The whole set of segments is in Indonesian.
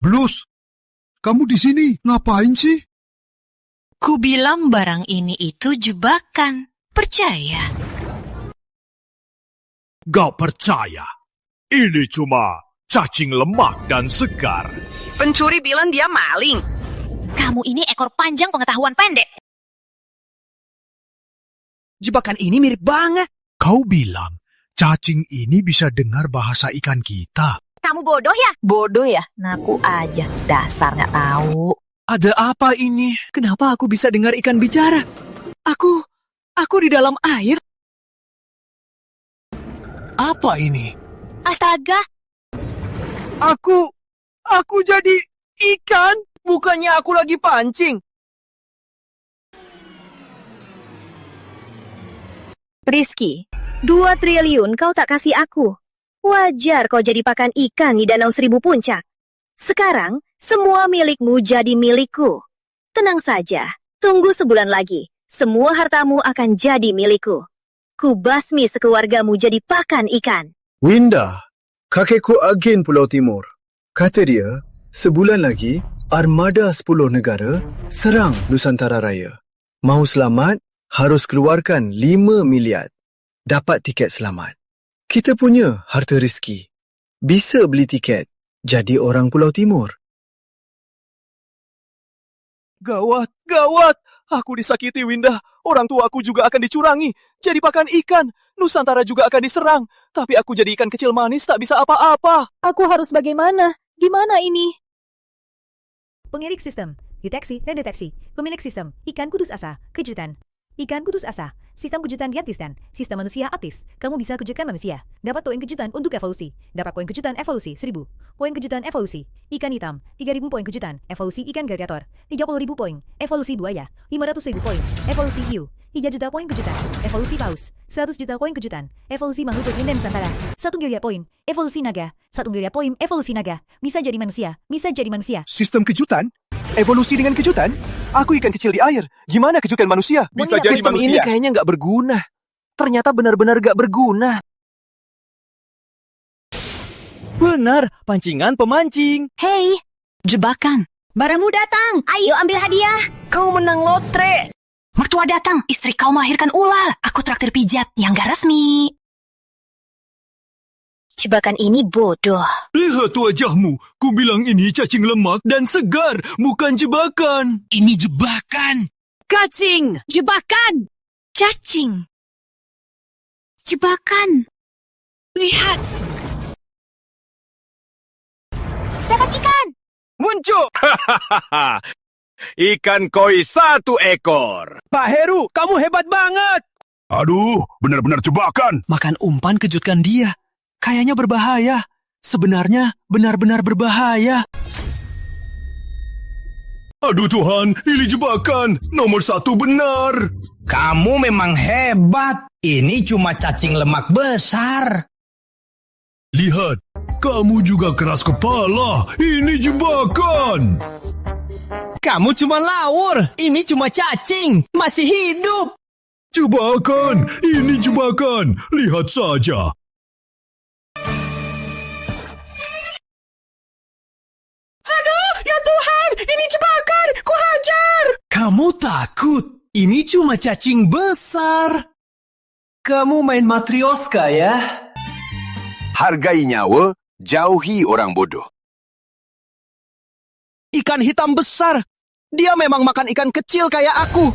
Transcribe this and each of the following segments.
Blues, kamu di sini ngapain sih? Ku bilang barang ini itu jebakan. Percaya? Gak percaya. Ini cuma cacing lemak dan segar. Pencuri bilang dia maling. Kamu ini ekor panjang pengetahuan pendek. Jebakan ini mirip banget. Kau bilang cacing ini bisa dengar bahasa ikan kita. Kamu bodoh ya? Bodoh ya? Ngaku aja. Dasar nggak tahu. Ada apa ini? Kenapa aku bisa dengar ikan bicara? Aku di dalam air. Apa ini? Astaga. Aku jadi ikan? Bukannya aku lagi pancing. Rizky, 2 triliun kau tak kasih aku. Wajar kau jadi pakan ikan di Danau Seribu Puncak. Sekarang, semua milikmu jadi milikku. Tenang saja, tunggu sebulan lagi. Semua hartamu akan jadi milikku. Ku basmi sekeluargamu jadi pakan ikan. Winda, kakekku agen Pulau Timur. Kata dia, sebulan lagi, armada 10 negara serang Nusantara Raya. Mahu selamat, harus keluarkan 5 miliar. Dapat tiket selamat. Kita punya harta rezeki. Bisa beli tiket. Jadi orang Pulau Timur. Gawat. Aku disakiti, Winda. Orang tua aku juga akan dicurangi. Jadi pakan ikan. Nusantara juga akan diserang. Tapi aku jadi ikan kecil manis tak bisa apa-apa. Aku harus bagaimana? Gimana ini? Pengirik sistem, deteksi dan deteksi. Pemilik sistem, ikan kudus asa, kejutan. Ikan kudus asa, sistem kejutan diantiskan. Sistem manusia artis, kamu bisa kejutkan manusia. Dapat poin kejutan untuk evolusi. Dapat poin kejutan evolusi 1000. Poin kejutan evolusi, ikan hitam, 3000 poin kejutan. Evolusi ikan gladiator, 30.000 poin. Evolusi buaya, 500.000 poin. Evolusi hiu, 3 juta poin kejutan. Evolusi paus, 100 juta poin kejutan. Evolusi makhluk berpindah Nusantara, 1 miliar poin. Evolusi naga, 1 miliar poin. Evolusi naga, bisa jadi manusia. Sistem kejutan? Evolusi dengan kejutan? Aku ikan kecil di air. Gimana kejutkan manusia? Bisa jadi Sistem manusia. ini kayaknya nggak berguna. Ternyata benar-benar nggak berguna. Benar, pancingan pemancing. Hei, jebakan. Barangmu datang. Ayo ambil hadiah. Kau menang lotre. Mertua datang. Istri kau melahirkan ular. Aku traktir pijat yang gak resmi. Jebakan ini bodoh. Lihat wajahmu. Ku bilang ini cacing lemak dan segar, bukan jebakan. Ini jebakan. Cacing. Jebakan. Cacing. Jebakan. Lihat. Dapat ikan. Muncul. Ikan koi 1 ekor. Pak Heru, kamu hebat banget. Aduh, benar-benar jebakan. Makan umpan kejutkan dia. Kayaknya berbahaya. Sebenarnya benar-benar berbahaya. Aduh Tuhan, ini jebakan. Nomor 1 benar. Kamu memang hebat. Ini cuma cacing lemak besar. Lihat, kamu juga keras kepala. Ini jebakan. Kamu cuma lawur. Ini cuma cacing. Masih hidup. Jebakan, ini jebakan. Lihat saja. Ya Tuhan, ini jebakan. Ku hajar. Kamu takut. Ini cuma cacing besar. Kamu main matrioska ya? Hargai nyawa, jauhi orang bodoh. Ikan hitam besar. Dia memang makan ikan kecil kayak aku.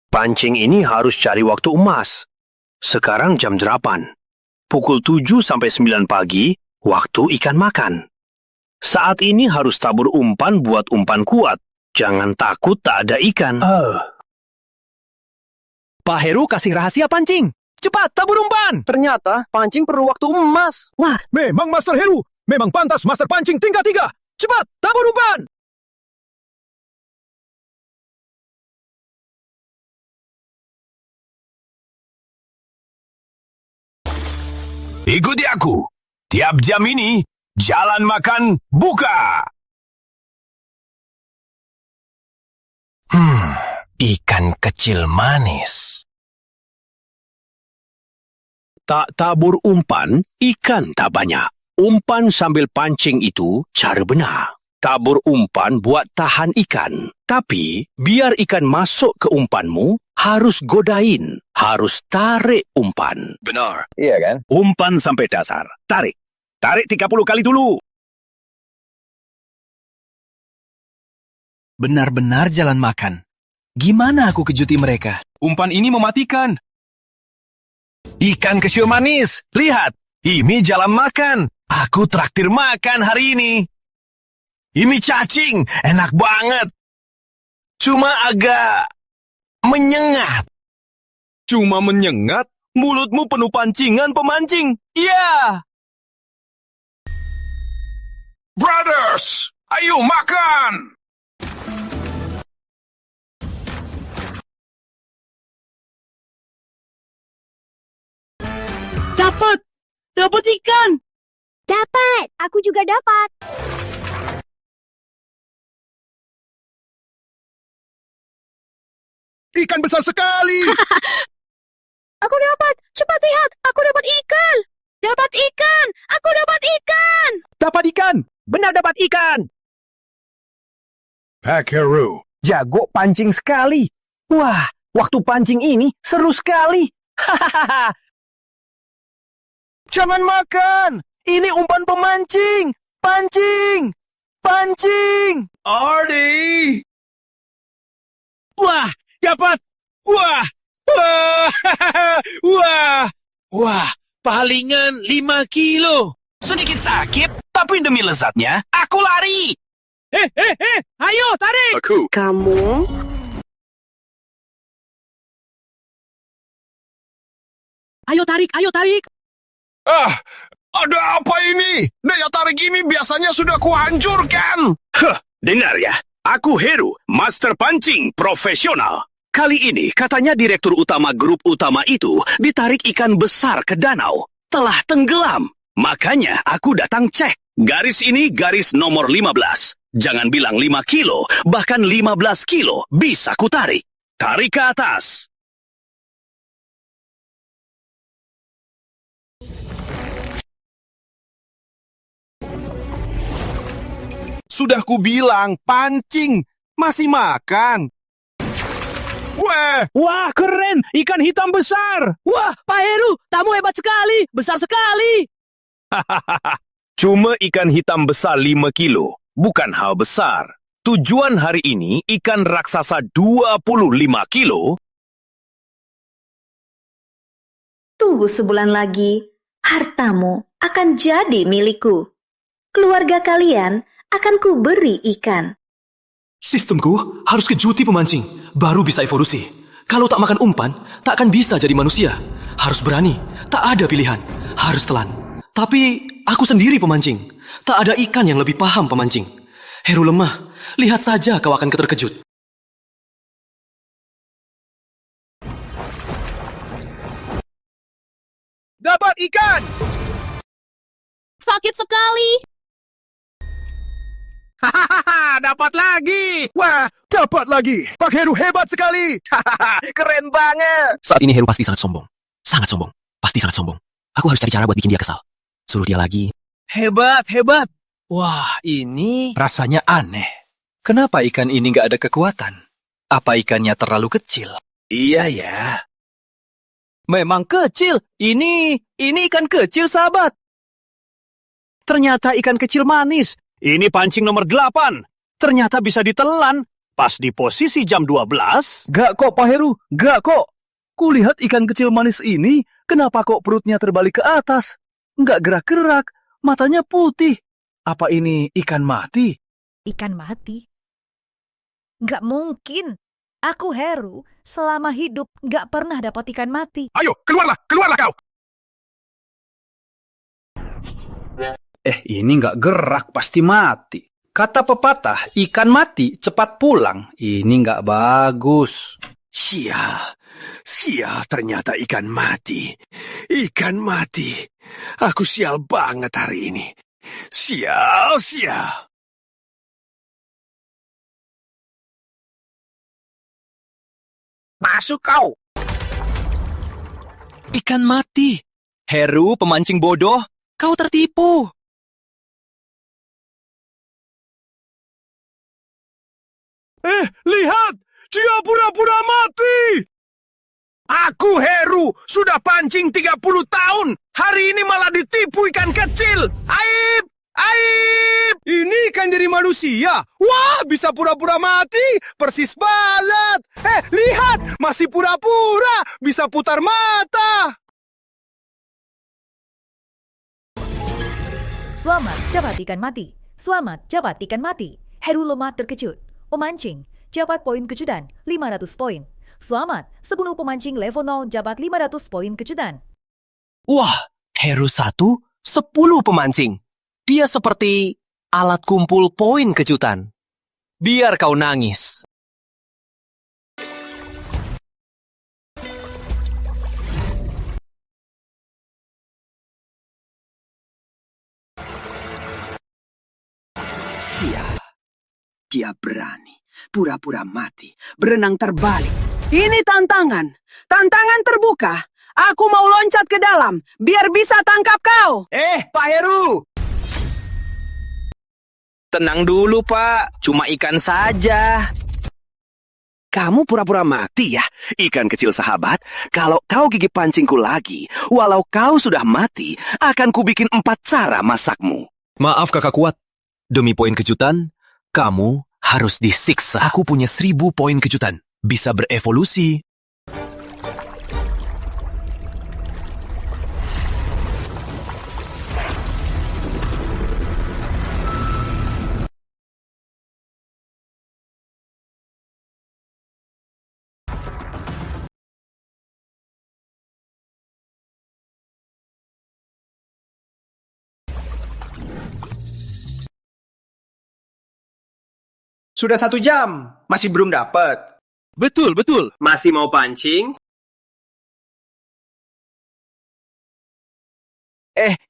Pancing ini harus cari waktu emas. Sekarang jam 8. Pukul 7 sampai 9 pagi, waktu ikan makan. Saat ini harus tabur umpan buat umpan kuat. Jangan takut tak ada ikan. Pak Heru kasih rahasia pancing. Cepat, tabur umpan. Ternyata pancing perlu waktu emas. Wah, Memang Master Heru. Memang pantas Master Pancing tingkat 3. Cepat, tabur umpan. Ikuti aku. Tiap jam ini, jalan makan buka. Ikan kecil manis. Tak tabur umpan, ikan tak banyak. Umpan sambil pancing itu cara benar. Tabur umpan buat tahan ikan. Tapi, biar ikan masuk ke umpanmu, harus godain, harus tarik umpan. Benar. Iya kan? Umpan sampai dasar. Tarik. Tarik 30 kali dulu. Benar-benar jalan makan. Gimana aku kejuti mereka? Umpan ini mematikan. Ikan kecil manis. Lihat, ini jalan makan. Aku traktir makan hari ini. Ini cacing, enak banget. Cuma agak menyengat. Cuma menyengat, mulutmu penuh pancingan pemancing. Ya! Brothers, ayo makan. Dapat ikan. Dapat! Aku juga dapat. Ikan besar sekali. Aku dapat! Cepat lihat! Aku dapat ikan! Dapat ikan! Aku dapat ikan! Dapat ikan! Benar dapat ikan! Packaroo. Jago pancing sekali. Wah, waktu pancing ini seru sekali. Hahaha. Jangan makan. Ini umpan pemancing. Pancing. Pancing. Ardi. Wah, dapat. Wah. Wah. Wah. Wah, palingan 5 kilo. Sedikit sakit, tapi demi lezatnya, aku lari. Ayo, tarik! Aku. Kamu? Ayo tarik! Ada apa ini? Daya tarik ini biasanya sudah kuhancurkan. Dengar ya, aku Heru, master pancing profesional. Kali ini katanya direktur utama grup utama itu ditarik ikan besar ke danau. Telah tenggelam. Makanya aku datang cek. Garis ini garis nomor 15. Jangan bilang 5 kilo, bahkan 15 kilo bisa kutarik. Tarik ke atas. Sudah kubilang, pancing. Masih makan. Wah, keren! Ikan hitam besar! Wah, Pak Heru, kamu hebat sekali! Besar sekali! Cuma ikan hitam besar 5 kilo. Bukan hal besar. Tujuan hari ini ikan raksasa 25 kilo. Tunggu sebulan lagi, hartamu akan jadi milikku. Keluarga kalian akan kuberi ikan. Sistemku harus kejuti pemancing, baru bisa evolusi. Kalau tak makan umpan, tak akan bisa jadi manusia. Harus berani, tak ada pilihan. Harus telan. Tapi aku sendiri pemancing. Tak ada ikan yang lebih paham pemancing. Heru lemah, lihat saja kau akan terkejut. Dapat ikan! Sakit sekali. Hahaha, dapat lagi! Wah, dapat lagi! Pak Heru hebat sekali! Hahaha, keren banget! Saat ini Heru pasti sangat sombong. Sangat sombong. Pasti sangat sombong. Aku harus cari cara buat bikin dia kesal. Suruh dia lagi. Hebat, hebat. Wah, ini rasanya aneh. Kenapa ikan ini nggak ada kekuatan? Apa ikannya terlalu kecil? Iya ya. Memang kecil. Ini ikan kecil, sahabat. Ternyata ikan kecil manis. Ini pancing nomor 8. Ternyata bisa ditelan. Pas di posisi jam 12. Gak kok, Pak Heru. Gak kok. Kulihat ikan kecil manis ini, kenapa kok perutnya terbalik ke atas? Nggak gerak-gerak. Matanya putih. Apa ini ikan mati? Ikan mati? Nggak mungkin. Aku Heru, selama hidup nggak pernah dapat ikan mati. Ayo, keluarlah kau. Ini nggak gerak, pasti mati. Kata pepatah, ikan mati cepat pulang. Ini nggak bagus. Sial, ternyata ikan mati. Ikan mati. Aku sial banget hari ini. Sial. Masuk kau. Ikan mati. Heru, pemancing bodoh. Kau tertipu. Lihat! Dia pura-pura mati! Aku Heru, sudah pancing 30 tahun. Hari ini malah ditipu ikan kecil. Aib! Aib! Ini ikan dari manusia. Wah, bisa pura-pura mati. Persis banget. Lihat, masih pura-pura. Bisa putar mata. Selamat cepat ikan mati. Selamat cepat ikan mati. Heru lemah terkejut. Pemancing, jabat poin kejutan 500 poin. Selamat, 10 pemancing level 0 jabat 500 poin kejutan. Wah, Heru 1, 10 pemancing. Dia seperti alat kumpul poin kejutan. Biar kau nangis. Sial. Dia berani, pura-pura mati, berenang terbalik. Ini tantangan. Tantangan terbuka. Aku mau loncat ke dalam, biar bisa tangkap kau. Pak Heru! Tenang dulu, Pak. Cuma ikan saja. Kamu pura-pura mati ya, ikan kecil sahabat. Kalau kau gigit pancingku lagi, walau kau sudah mati, akan kubikin 4 cara masakmu. Maaf kakak kuat. Demi poin kejutan, kamu harus disiksa. Aku punya 1000 poin kejutan. Bisa berevolusi. Sudah 1 jam, masih belum dapat. Betul. Masih mau pancing?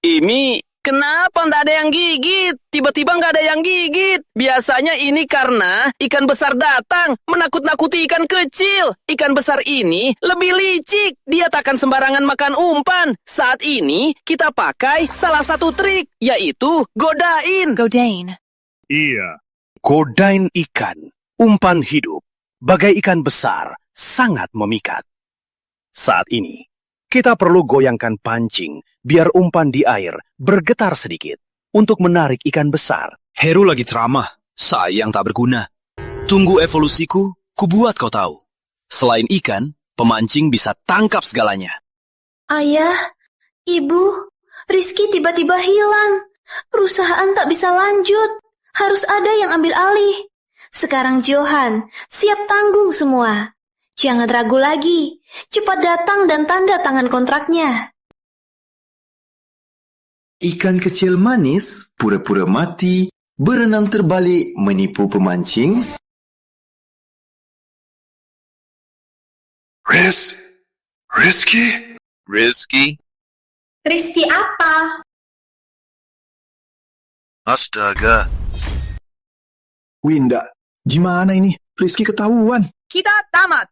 Ini kenapa nggak ada yang gigit? Tiba-tiba nggak ada yang gigit. Biasanya ini karena ikan besar datang, menakut-nakuti ikan kecil. Ikan besar ini lebih licik. Dia takkan sembarangan makan umpan. Saat ini kita pakai salah satu trik, yaitu godain. Iya. Godain ikan, umpan hidup, bagai ikan besar, sangat memikat. Saat ini, kita perlu goyangkan pancing biar umpan di air bergetar sedikit untuk menarik ikan besar. Heru lagi ceramah. Sayang tak berguna. Tunggu evolusiku, kubuat kau tahu. Selain ikan, pemancing bisa tangkap segalanya. Ayah, Ibu, Rizky tiba-tiba hilang. Perusahaan tak bisa lanjut. Harus ada yang ambil alih. Sekarang Johan, siap tanggung semua. Jangan ragu lagi. Cepat datang dan tanda tangan kontraknya. Ikan kecil manis pura-pura mati, berenang terbalik menipu pemancing. Rizky? Rizky apa? Astaga. Winda, gimana ini? Rizky ketahuan. Kita tamat.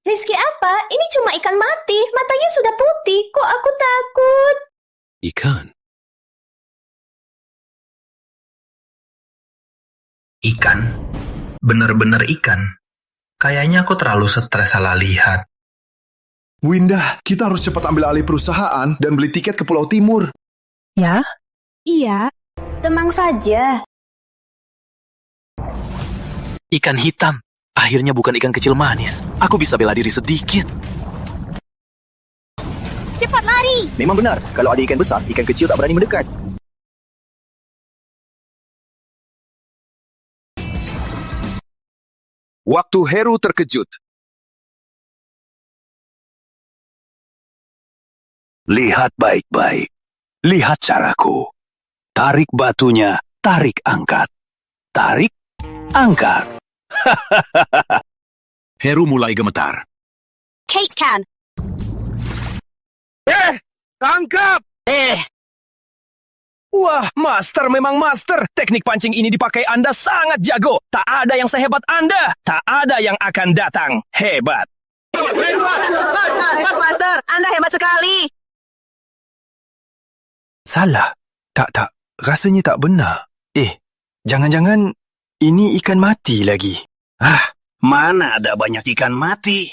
Rizky apa? Ini cuma ikan mati. Matanya sudah putih. Kok aku takut? Ikan? Ikan? Bener-bener ikan? Kayaknya aku terlalu stres salah lihat. Winda, kita harus cepat ambil alih perusahaan dan beli tiket ke Pulau Timur. Ya? Iya. Tenang saja. Ikan hitam. Akhirnya bukan ikan kecil manis. Aku bisa bela diri sedikit. Cepat lari. Memang benar, kalau ada ikan besar, ikan kecil tak berani mendekat. Waktu Heru terkejut. Lihat baik-baik. Lihat caraku. Tarik batunya, tarik angkat. Tarik, angkat. Heru mulai gemetar. Kate can. Tangkap! Wah, master memang master. Teknik pancing ini dipakai Anda sangat jago. Tak ada yang sehebat Anda. Tak ada yang akan datang. Hebat. Hebat, Master. Anda hebat sekali. Salah. Tak. Rasanya tak benar. Jangan-jangan Ini ikan mati lagi. Mana ada banyak ikan mati?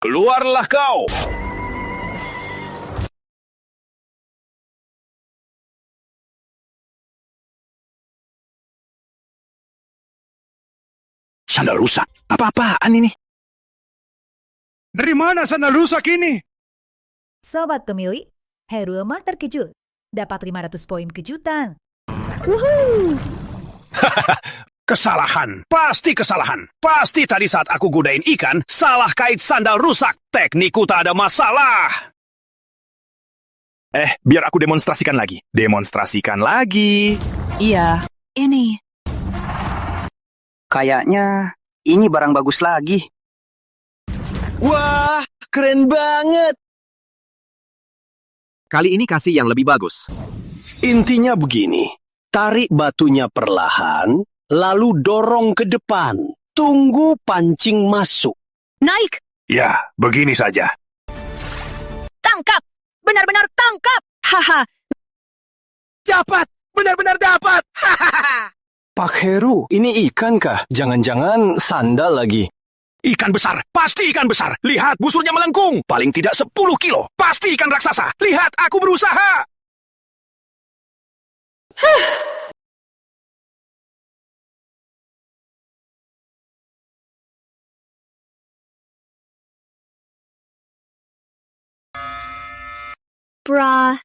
Keluarlah kau! Sandal rusak. Apa-apaan ini? Dari mana sandal rusak ini? Sobat pemilik, Heru Emak terkejut. Dapat 500 poin kejutan. Kesalahan. Pasti kesalahan. Pasti tadi saat aku godain ikan, salah kait sandal rusak. Teknikku tak ada masalah. Biar aku demonstrasikan lagi. Demonstrasikan lagi. Iya, ini. Kayaknya ini barang bagus lagi. Wah, keren banget. Kali ini kasih yang lebih bagus. Intinya begini. Tarik batunya perlahan, lalu dorong ke depan. Tunggu pancing masuk. Naik! Ya, begini saja. Tangkap! Benar-benar tangkap! Haha! Dapat! Benar-benar dapat! Pak Heru, ini ikan kah? Jangan-jangan sandal lagi. Ikan besar, pasti ikan besar. Lihat, busurnya melengkung. Paling tidak 10 kilo. Pasti ikan raksasa. Lihat, aku berusaha. Bra.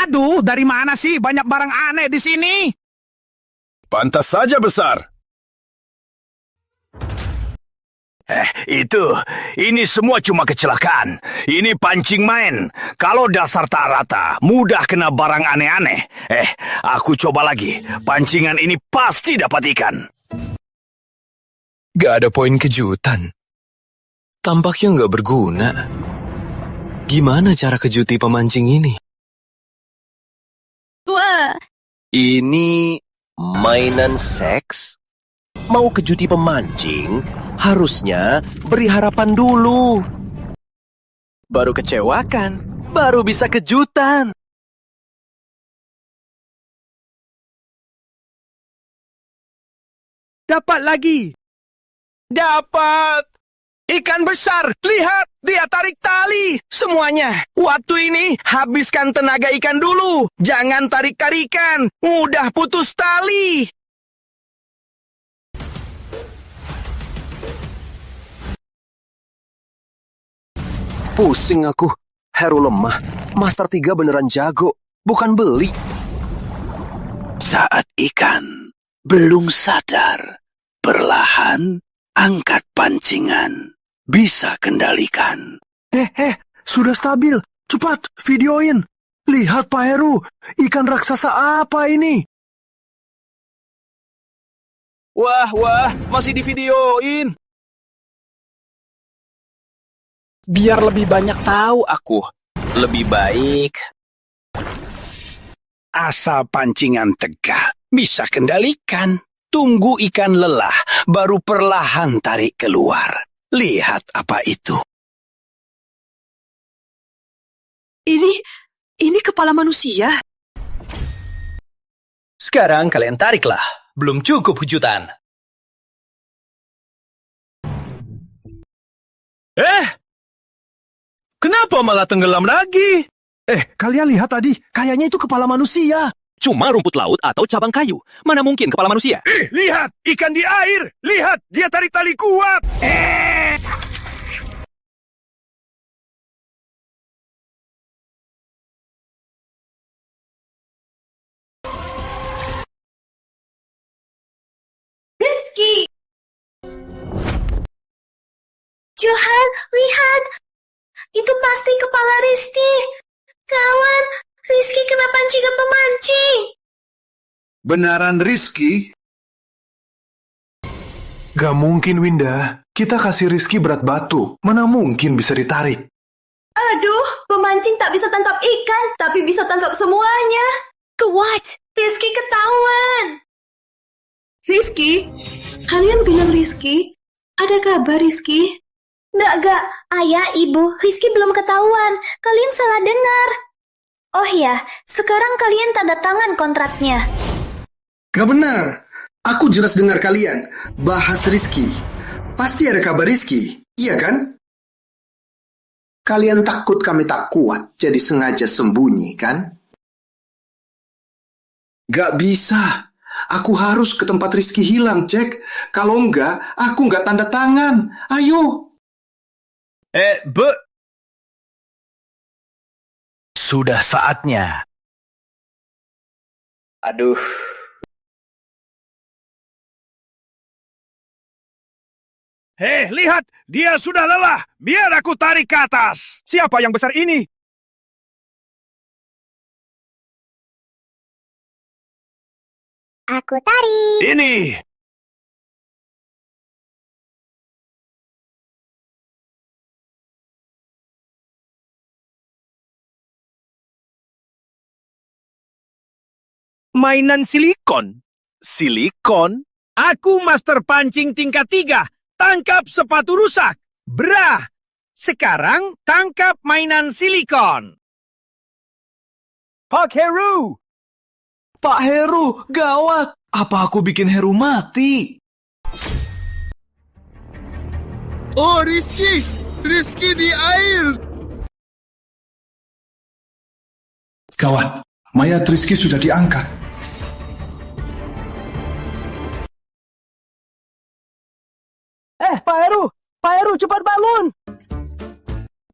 Aduh, dari mana sih banyak barang aneh di sini? Pantas saja besar. Ini semua cuma kecelakaan. Ini pancing main. Kalau dasar tak rata, mudah kena barang aneh-aneh. Aku coba lagi. Pancingan ini pasti dapat ikan. Gak ada poin kejutan. Tampaknya nggak berguna. Gimana cara kejuti pemancing ini? Wah! Ini mainan seks? Mau kejuti pemancing, harusnya beri harapan dulu. Baru kecewakan, baru bisa kejutan. Dapat lagi. Dapat! Ikan besar, lihat, dia tarik tali. Semuanya, waktu ini habiskan tenaga ikan dulu. Jangan tarik-tarikan, mudah putus tali. Pusing aku. Heru lemah. Master 3 beneran jago, bukan beli. Saat ikan belum sadar, perlahan angkat pancingan. Bisa kendalikan. Sudah stabil. Cepat, videoin. Lihat Pak Heru, ikan raksasa apa ini? Wah, masih di videoin. Biar lebih banyak tahu aku. Lebih baik. Asal pancingan tegak, bisa kendalikan. Tunggu ikan lelah, baru perlahan tarik keluar. Lihat apa itu. Ini kepala manusia. Sekarang kalian tariklah. Belum cukup kejutan. Kenapa malah tenggelam lagi? Kalian lihat tadi, kayaknya itu kepala manusia. Cuma rumput laut atau cabang kayu. Mana mungkin kepala manusia? Lihat, ikan di air. Lihat, dia tarik tali kuat. Rizky! Johan, lihat! Itu pasti kepala Rizky. Kawan, Rizky kena pancingan pemancing. Benaran Rizky? Gak mungkin, Winda. Kita kasih Rizky berat batu. Mana mungkin bisa ditarik? Aduh, pemancing tak bisa tangkap ikan, tapi bisa tangkap semuanya. Kuat! Rizky ketahuan. Rizky? Kalian bilang Rizky? Ada kabar Rizky? Enggak. Ayah, ibu, Rizky belum ketahuan. Kalian salah dengar. Oh ya, sekarang kalian tanda tangan kontraknya. Gak benar. Aku jelas dengar kalian bahas Rizky. Pasti ada kabar Rizky, iya kan? Kalian takut kami tak kuat, jadi sengaja sembunyi, kan? Gak bisa. Aku harus ke tempat Rizky hilang, Jack. Kalau enggak, aku enggak tanda tangan. Ayo. Sudah saatnya. Aduh. Hei, lihat! Dia sudah lelah. Biar aku tarik ke atas. Siapa yang besar ini? Aku tarik. Ini. Mainan silikon? Silikon? Aku master pancing tingkat 3. Tangkap sepatu rusak. Brah! Sekarang tangkap mainan silikon. Pak Heru! Pak Heru, gawat. Apa aku bikin Heru mati? Oh, Rizky! Rizky di air! Gawat, mayat Rizky sudah diangkat. Pak Heru! Pak Heru, cepat bangun!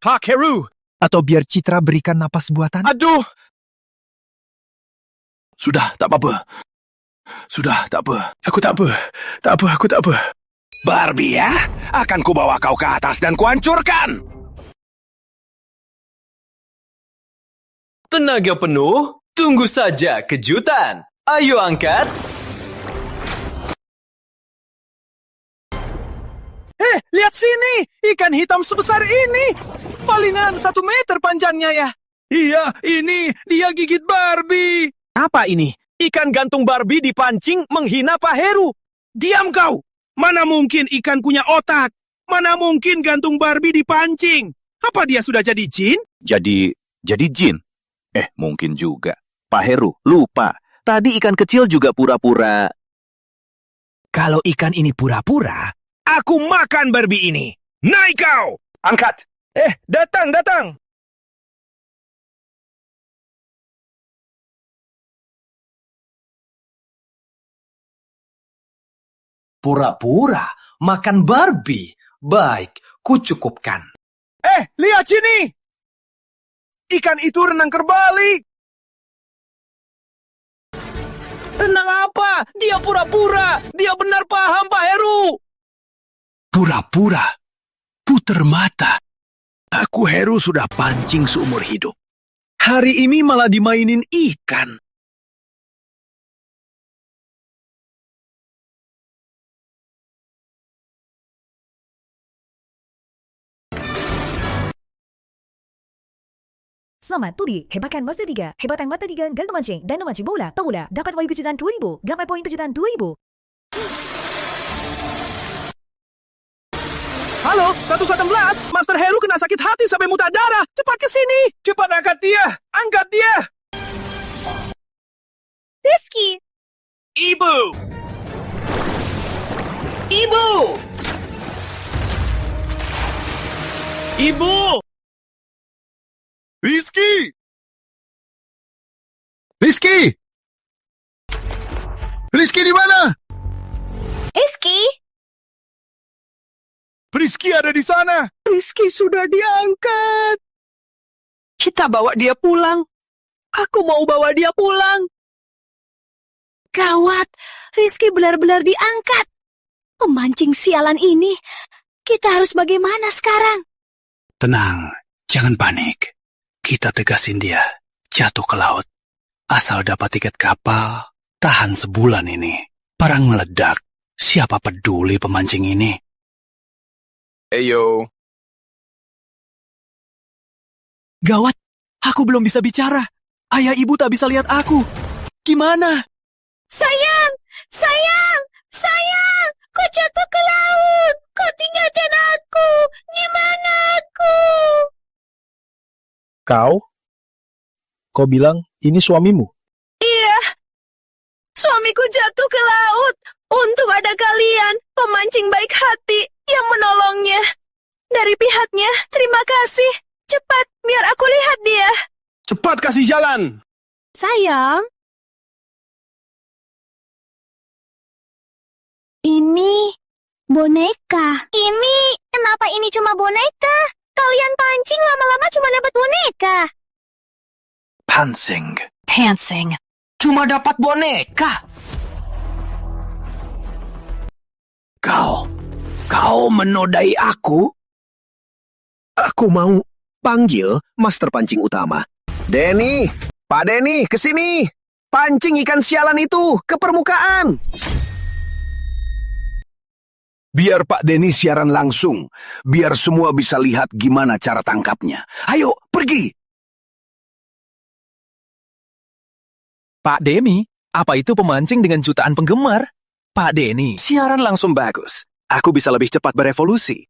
Pak Heru! Atau biar Citra berikan napas buatan? Aduh! Sudah, tak apa-apa. Sudah, tak apa. Aku tak apa. Tak apa, aku tak apa. Barbie ya, akan kubawa kau ke atas dan kuhancurkan. Tenaga penuh? Tunggu saja kejutan. Ayo angkat. Lihat sini! Ikan hitam sebesar ini! Palingan 1 meter panjangnya ya. Iya, ini dia gigit Barbie. Apa ini? Ikan gantung Barbie dipancing menghina Pak Heru. Diam kau! Mana mungkin ikan punya otak? Mana mungkin gantung Barbie dipancing? Apa dia sudah jadi jin? Jadi jin? Mungkin juga. Pak Heru, lupa. Tadi ikan kecil juga pura-pura. Kalau ikan ini pura-pura, aku makan Barbie ini. Naik kau! Angkat! Datang! Pura-pura makan Barbie. Baik, kucukupkan. Lihat sini! Ikan itu renang terbalik. Renang apa? Dia pura-pura. Dia benar paham, Pak Heru. Pura-pura. Puter mata. Aku Heru sudah pancing seumur hidup. Hari ini malah dimainin ikan. Selamat tuli, hebatkan Master 3. Hebatan mata 3, ganda mancing, dan memancing bola, tahulah, dapat wayu kejutan 2000, gapai poin kejutan 2000. Halo, 111. Master Heru kena sakit hati sampai muntah darah. Cepat ke sini. Cepat angkat dia. Angkat dia. Rizky! Ibu! Ibu! Ibu! Rizky! Rizky! Rizky di mana? Rizky? Rizky ada di sana. Rizky sudah diangkat. Kita bawa dia pulang. Aku mau bawa dia pulang. Gawat, Rizky benar-benar diangkat. Pemancing sialan ini, kita harus bagaimana sekarang? Tenang, jangan panik. Kita tegasin dia, jatuh ke laut. Asal dapat tiket kapal, tahan sebulan ini. Perang meledak, siapa peduli pemancing ini? Eyo. Gawat, aku belum bisa bicara. Ayah ibu tak bisa lihat aku. Gimana? Sayang! Kau jatuh ke laut! Kau tinggalkan aku! Gimana aku? Kau bilang ini suamimu? Iya, suamiku jatuh ke laut. Untung ada kalian, pemancing baik hati, yang menolongnya. Dari pihaknya, terima kasih. Cepat, biar aku lihat dia. Cepat kasih jalan. Sayang. Ini boneka. Ini, kenapa ini cuma boneka? Kalian pancing lama-lama cuma dapat boneka. Pancing. Cuma dapat boneka. Kau menodai aku? Aku mau panggil master pancing utama. Denny, Pak Denny, ke sini. Pancing ikan sialan itu ke permukaan. Biar Pak Denny siaran langsung. Biar semua bisa lihat gimana cara tangkapnya. Ayo, pergi. Pak Denny, apa itu pemancing dengan jutaan penggemar? Pak Denny, siaran langsung bagus. Aku bisa lebih cepat berevolusi.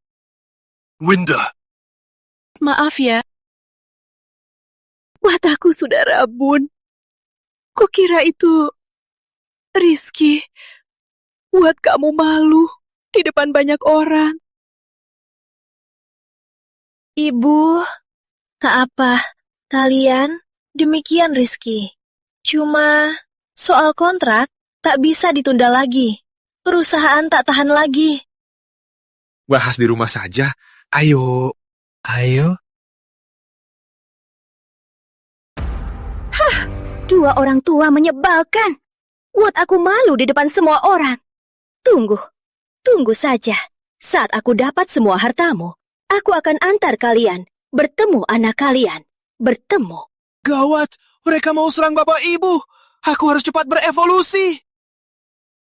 Winda, Maaf ya. Mataku sudah rabun. Kukira itu Rizky. Buat kamu malu di depan banyak orang. Ibu, tak apa. Kalian demikian Rizky. Cuma soal kontrak tak bisa ditunda lagi. Perusahaan tak tahan lagi. Bahas di rumah saja. Ayo. Dua orang tua menyebalkan. Buat aku malu di depan semua orang. Tunggu saja. Saat aku dapat semua hartamu, aku akan antar kalian bertemu anak kalian. Bertemu. Gawat, mereka mau serang bapak ibu. Aku harus cepat berevolusi.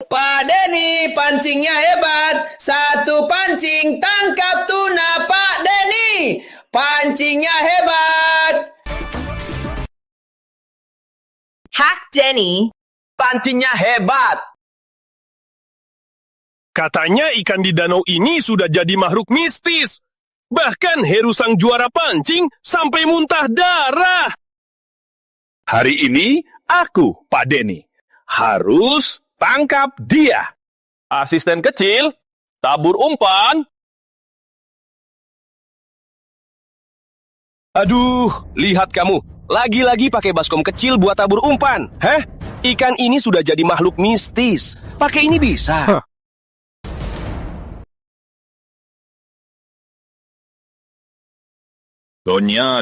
Pak Denny, pancingnya hebat. Satu pancing, tangkap tuna Pak Denny. Pancingnya hebat. Hak Denny. Pancingnya hebat. Katanya ikan di danau ini sudah jadi makhluk mistis. Bahkan Heru sang juara pancing sampai muntah darah. Hari ini aku, Pak Denny, harus tangkap dia. Asisten kecil, tabur umpan. Aduh, lihat kamu. Lagi-lagi pakai baskom kecil buat tabur umpan. Hah? Ikan ini sudah jadi makhluk mistis. Pakai ini bisa. Donya,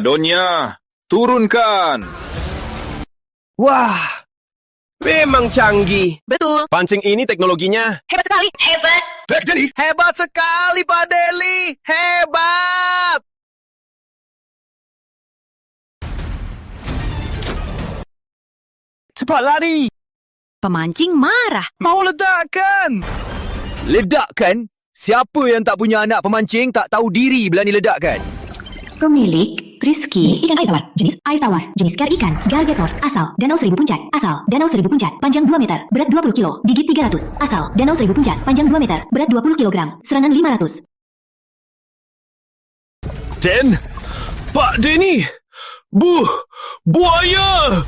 turunkan. Wah, memang canggih. Betul. Pancing ini teknologinya. Hebat sekali. Hebat. Hebat sekali, Pak Deli. Hebat. Cepat lari. Pemancing marah. Mau ledakkan. Ledakkan? Siapa yang tak punya anak pemancing tak tahu diri berani ledakkan? Pemilik Rizky. Ikan air tawar, jenis air tawar, jenis ker ikan, gargator, asal Danau Seribu Puncak, asal Danau Seribu Puncak, panjang 2 meter, berat 20 kilo, gigit 300, asal Danau Seribu Puncak, panjang 2 meter, berat 20 kilogram, serangan 500. Den, Pak Denny, buaya!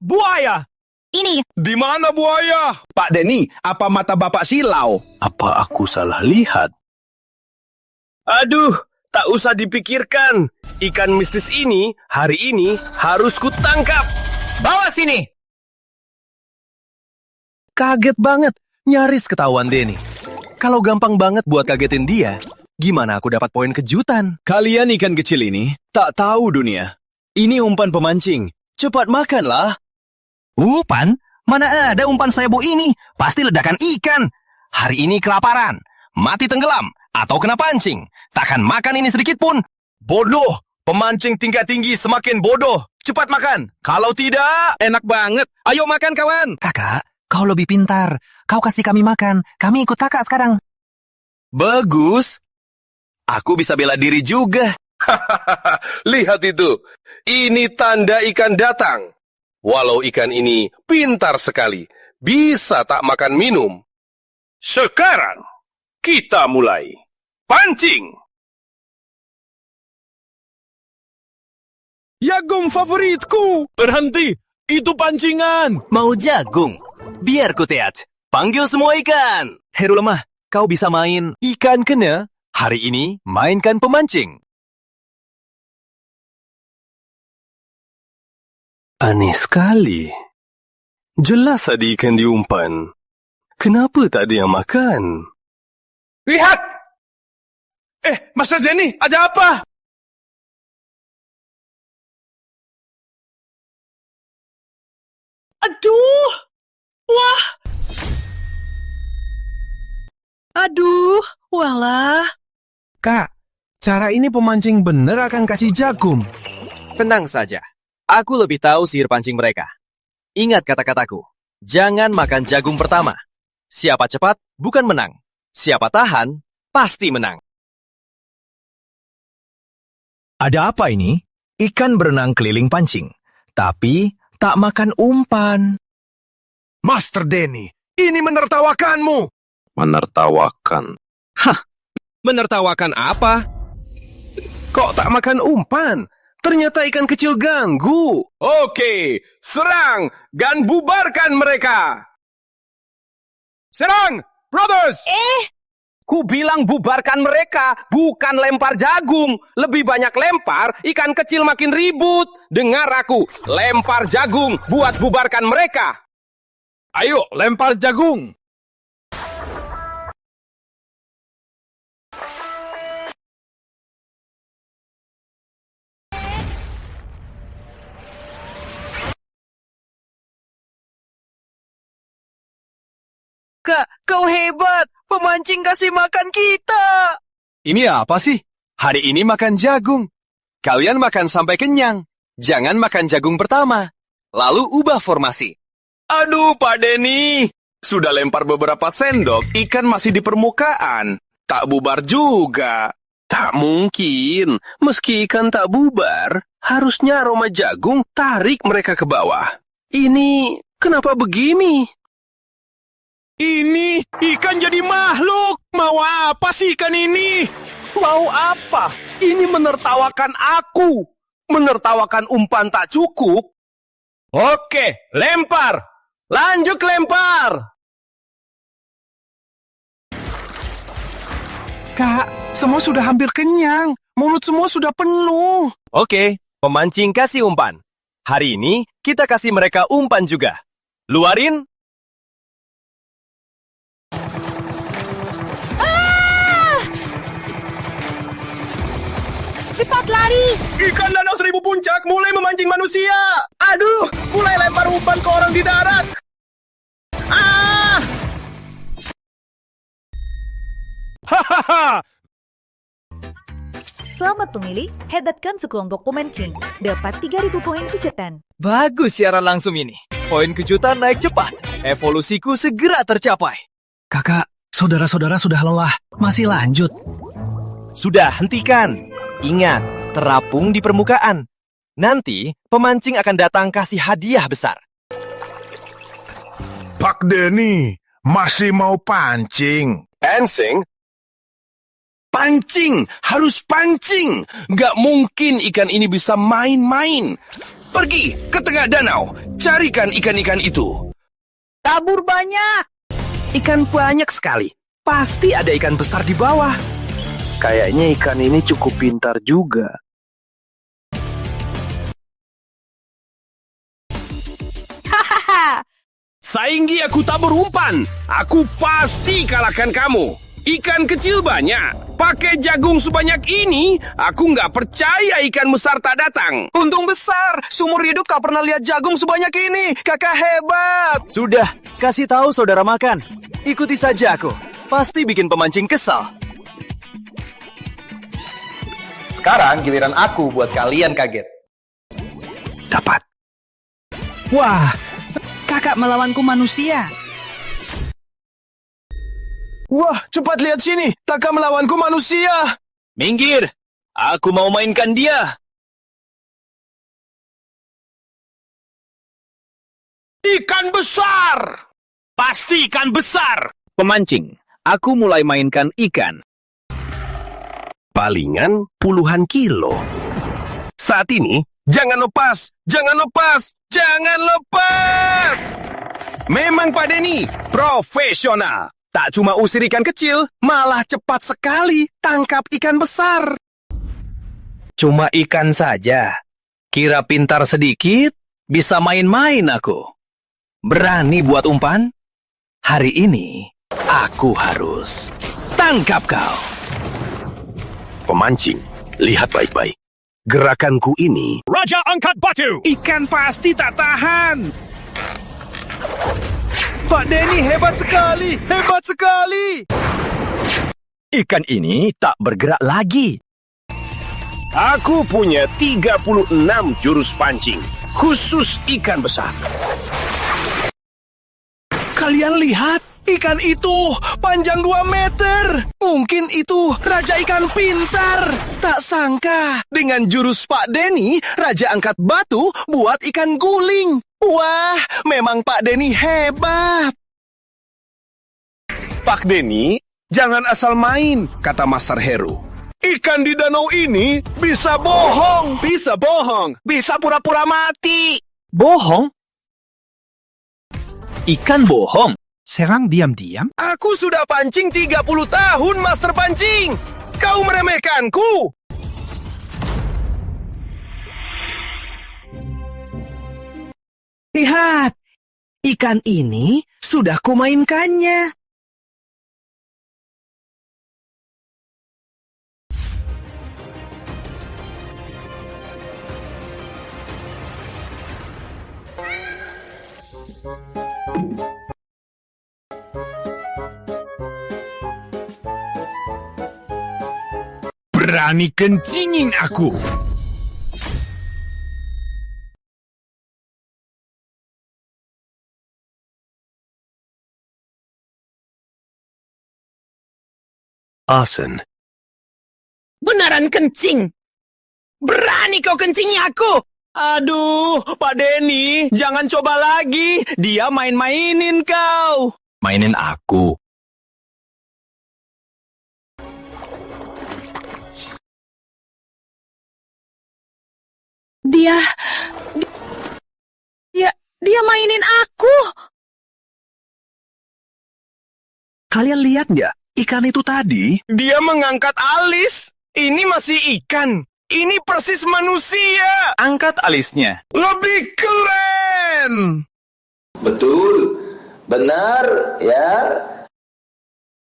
Buaya! Ini. Di mana buaya? Pak Denny, apa mata Bapak silau? Apa aku salah lihat? Aduh, tak usah dipikirkan. Ikan mistis ini, hari ini, harus kutangkap. Bawa sini. Kaget banget, nyaris ketahuan Denny. Kalau gampang banget buat kagetin dia, gimana aku dapat poin kejutan? Kalian ikan kecil ini tak tahu dunia. Ini umpan pemancing. Cepat makanlah. Umpan? Mana ada umpan sayabo ini? Pasti ledakan ikan. Hari ini kelaparan, mati tenggelam, atau kena pancing. Takkan makan ini sedikit pun. Bodoh! Pemancing tingkat tinggi semakin bodoh. Cepat makan. Kalau tidak, Enak banget. Ayo makan kawan. Kakak, kau lebih pintar. Kau kasih kami makan. Kami ikut kakak sekarang. bagus. Aku bisa bela diri juga. Lihat itu. Ini tanda ikan datang. Walau ikan ini pintar sekali, bisa tak makan minum. Sekarang, kita mulai. Pancing! Jagung favoritku! Berhenti! Itu pancingan! Mau jagung? Biar ku teat. Panggil semua ikan. Heru lemah, kau bisa main ikan kena? Hari ini, mainkan pemancing. Aneh sekali. Jelas ada ikan di umpan. Kenapa tak ada yang makan? Lihat! Master Jenny, ada apa? Aduh! Wah! Aduh, walah. Kak, cara ini pemancing bener akan kasih jagung. Tenang saja. Aku lebih tahu sihir pancing mereka. Ingat kata-kataku. Jangan makan jagung pertama. Siapa cepat, bukan menang. Siapa tahan, pasti menang. Ada apa ini? Ikan berenang keliling pancing, tapi tak makan umpan. Master Denny, ini menertawakanmu. Menertawakan. Hah, menertawakan apa? Kok tak makan umpan? Ternyata ikan kecil ganggu. Oke, serang dan bubarkan mereka. Serang, brothers! Ku bilang bubarkan mereka, bukan lempar jagung. Lebih banyak lempar, ikan kecil makin ribut. Dengar aku, lempar jagung buat bubarkan mereka. Ayo, lempar jagung. Kak, kau hebat. Pemancing kasih makan kita. Ini apa sih? Hari ini makan jagung. Kalian makan sampai kenyang. Jangan makan jagung pertama. Lalu ubah formasi. Aduh, Pak Denny. Sudah lempar beberapa sendok, ikan masih di permukaan. Tak bubar juga. Tak mungkin. Meski ikan tak bubar, harusnya aroma jagung tarik mereka ke bawah. Ini kenapa begini? Ini ikan jadi makhluk. Mau apa sih ikan ini? Mau apa? Ini menertawakan aku. Menertawakan umpan tak cukup. Oke, lempar. Lanjut lempar. Kak, semua sudah hampir kenyang. Mulut semua sudah penuh. Oke, pemancing kasih umpan. Hari ini, kita kasih mereka umpan juga. Luarin. Cepat lari! Ikan danau 1000 puncak mulai memancing manusia. Aduh, mulai lempar umpan ke orang di darat. Hahaha! Selamat pemilih, hebatkan sekelompok pemancing. Dapat 3000 poin kejutan. Bagus siaran langsung ini. Poin kejutan naik cepat. Evolusiku segera tercapai. Kakak, saudara-saudara sudah lelah. Masih lanjut. Sudah, hentikan. Ingat, terapung di permukaan. Nanti, pemancing akan datang kasih hadiah besar. Pak Denny, masih mau pancing? Pancing? Pancing! Harus pancing! Gak mungkin ikan ini bisa main-main. Pergi ke tengah danau, carikan ikan-ikan itu. Tabur banyak! Ikan banyak sekali. Pasti ada ikan besar di bawah. Kayaknya ikan ini cukup pintar juga. Hahaha! Sainggi aku tabur umpan. Aku pasti kalahkan kamu. Ikan kecil banyak. Pakai jagung sebanyak ini, aku nggak percaya ikan besar tak datang. Untung besar. Seumur hidup gak pernah lihat jagung sebanyak ini. Kakak hebat. Sudah, kasih tahu saudara makan. Ikuti saja aku. Pasti bikin pemancing kesal. Sekarang giliran aku buat kalian kaget. Dapat. Wah, kakak melawanku manusia. Wah, cepat lihat sini. Kakak melawanku manusia. Minggir. Aku mau mainkan dia. Ikan besar. Pasti ikan besar. Pemancing, aku mulai mainkan ikan. Palingan puluhan kilo. Saat ini, Jangan lepas! Jangan lepas! Jangan lepas! Memang Pak Denny, profesional. Tak cuma usir ikan kecil, malah cepat sekali tangkap ikan besar. Cuma ikan saja. Kira pintar sedikit, bisa main-main aku. Berani buat umpan? Hari ini, aku harus tangkap kau. Pemancing, lihat baik-baik. Gerakanku ini... Raja angkat batu! Ikan pasti tak tahan! Pak Denny hebat sekali! Hebat sekali! Ikan ini tak bergerak lagi. Aku punya 36 jurus pancing, khusus ikan besar. Kalian lihat, ikan itu panjang 2 meter. Mungkin itu raja ikan pintar. Tak sangka, dengan jurus Pak Denny, raja angkat batu buat ikan guling. Wah, memang Pak Denny hebat. Pak Denny, jangan asal main, kata Master Hero. Ikan di danau ini bisa bohong. Bisa bohong. Bisa pura-pura mati. Bohong? Ikan bohong? Serang diam-diam? Aku sudah pancing 30 tahun, Master Pancing. Kau meremehkanku. Lihat, ikan ini sudah kumainkannya. Berani kencingin aku. Asen. Beneran kencing? Berani kau kencingi aku? Aduh, Pak Denny, jangan coba lagi. Dia main-mainin kau. Mainin aku. Dia mainin aku. Kalian lihat nggak? Ikan itu tadi? Dia mengangkat alis. Ini masih ikan. Ini persis manusia. Angkat alisnya. Lebih keren. Betul. Benar, ya.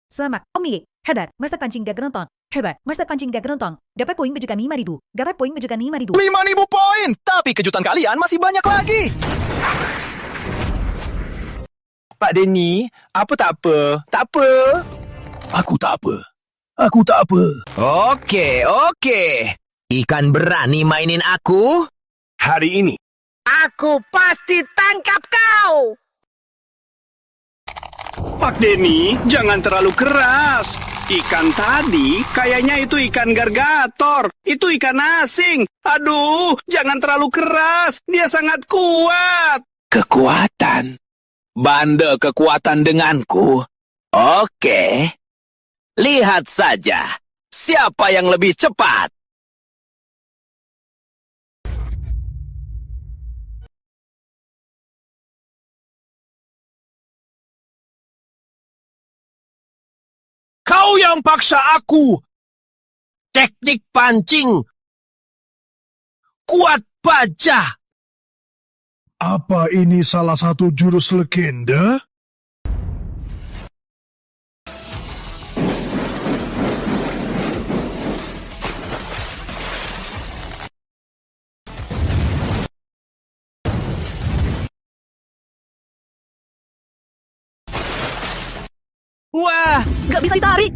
Selamat, Om Migi. Hebat, Master Pancing gak genontong. Hebat, Master Pancing gak genontong. Dapat poin kejutan 5.000. Dapat poin kejutan 5.000. 5.000 poin. Tapi kejutan kalian masih banyak lagi. Pak Denny, apa tak apa? Tak apa. Aku tak apa. Aku tak apa. Oke. Ikan berani mainin aku? Hari ini, Aku pasti tangkap kau. Pak Denny, jangan terlalu keras. Ikan tadi kayaknya itu ikan gargator. Itu ikan asing. Aduh, jangan terlalu keras. Dia sangat kuat. Kekuatan. Banda kekuatan denganku. Oke. Lihat saja. Siapa yang lebih cepat? Kau yang paksa aku. Teknik pancing. Kuat baja. Apa ini salah satu jurus legenda? Wah, Gak bisa ditarik.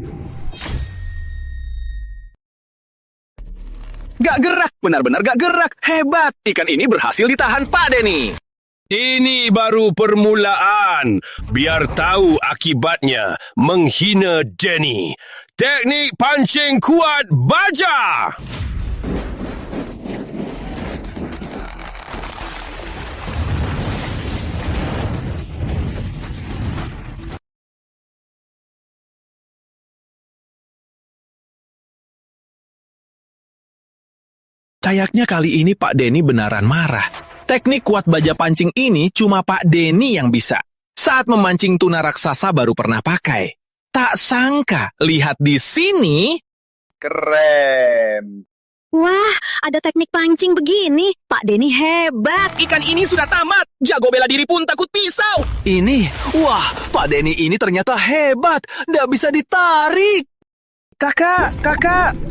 gak gerak. Benar-benar gak gerak. Hebat. Ikan ini berhasil ditahan Pak Denny. Ini baru permulaan. Biar tahu akibatnya menghina Denny. Teknik pancing kuat baja. Kayaknya kali ini Pak Denny benaran marah. Teknik kuat baja pancing ini cuma Pak Denny yang bisa. Saat memancing tuna raksasa baru pernah pakai. Tak sangka, lihat di sini. Keren. Wah, ada teknik pancing begini. Pak Denny hebat. Ikan ini sudah tamat. Jago bela diri pun takut pisau. Wah, Pak Denny ini ternyata hebat. Nggak bisa ditarik. Kakak,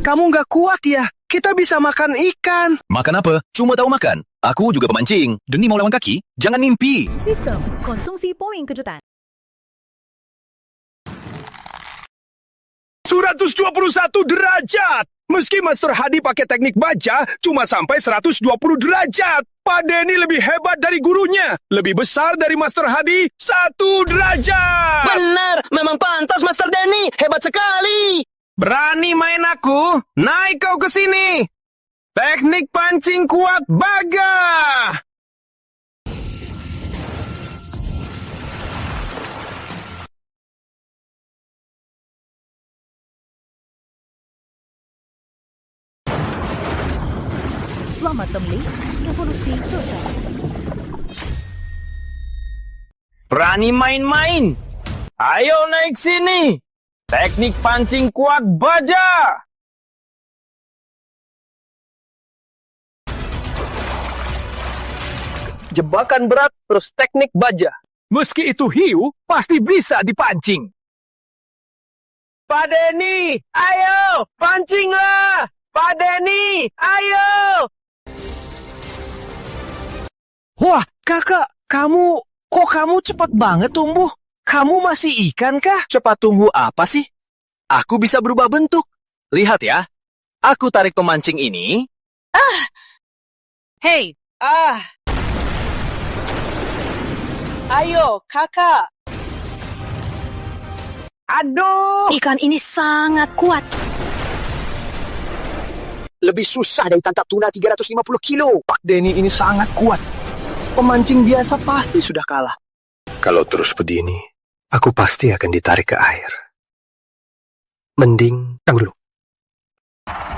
kamu nggak kuat ya? Kita bisa makan ikan. Makan apa? Cuma tahu makan. Aku juga pemancing. Denny mau lawan kaki? Jangan mimpi. Sistem konsumsi poin kejutan. 121 derajat. Meski Master Hadi pakai teknik baja, cuma sampai 120 derajat. Pak Denny lebih hebat dari gurunya. Lebih besar dari Master Hadi, 1 derajat. Benar, memang pantas Master Denny. Hebat sekali. Berani main aku? Naik kau ke sini. Teknik pancing kuat baga. Selamat memilih revolusi selesai. Berani main-main? Ayo naik sini. Teknik pancing kuat baja. Jebakan berat terus teknik baja. Meski itu hiu, pasti bisa dipancing. Pak Denny, ayo, pancinglah. Pak Denny, ayo. Wah, kakak, kamu cepat banget tumbuh. Kamu masih ikan kah? Cepat tumbuh apa sih? Aku bisa berubah bentuk. Lihat ya. Aku tarik pemancing ini. Hei, Ayo, kakak. Aduh. Ikan ini sangat kuat. Lebih susah dari tangkap tuna 350 kilo. Pak Denny ini sangat kuat. Pemancing biasa pasti sudah kalah. Kalau terus begini, aku pasti akan ditarik ke air. Mending tunggu dulu.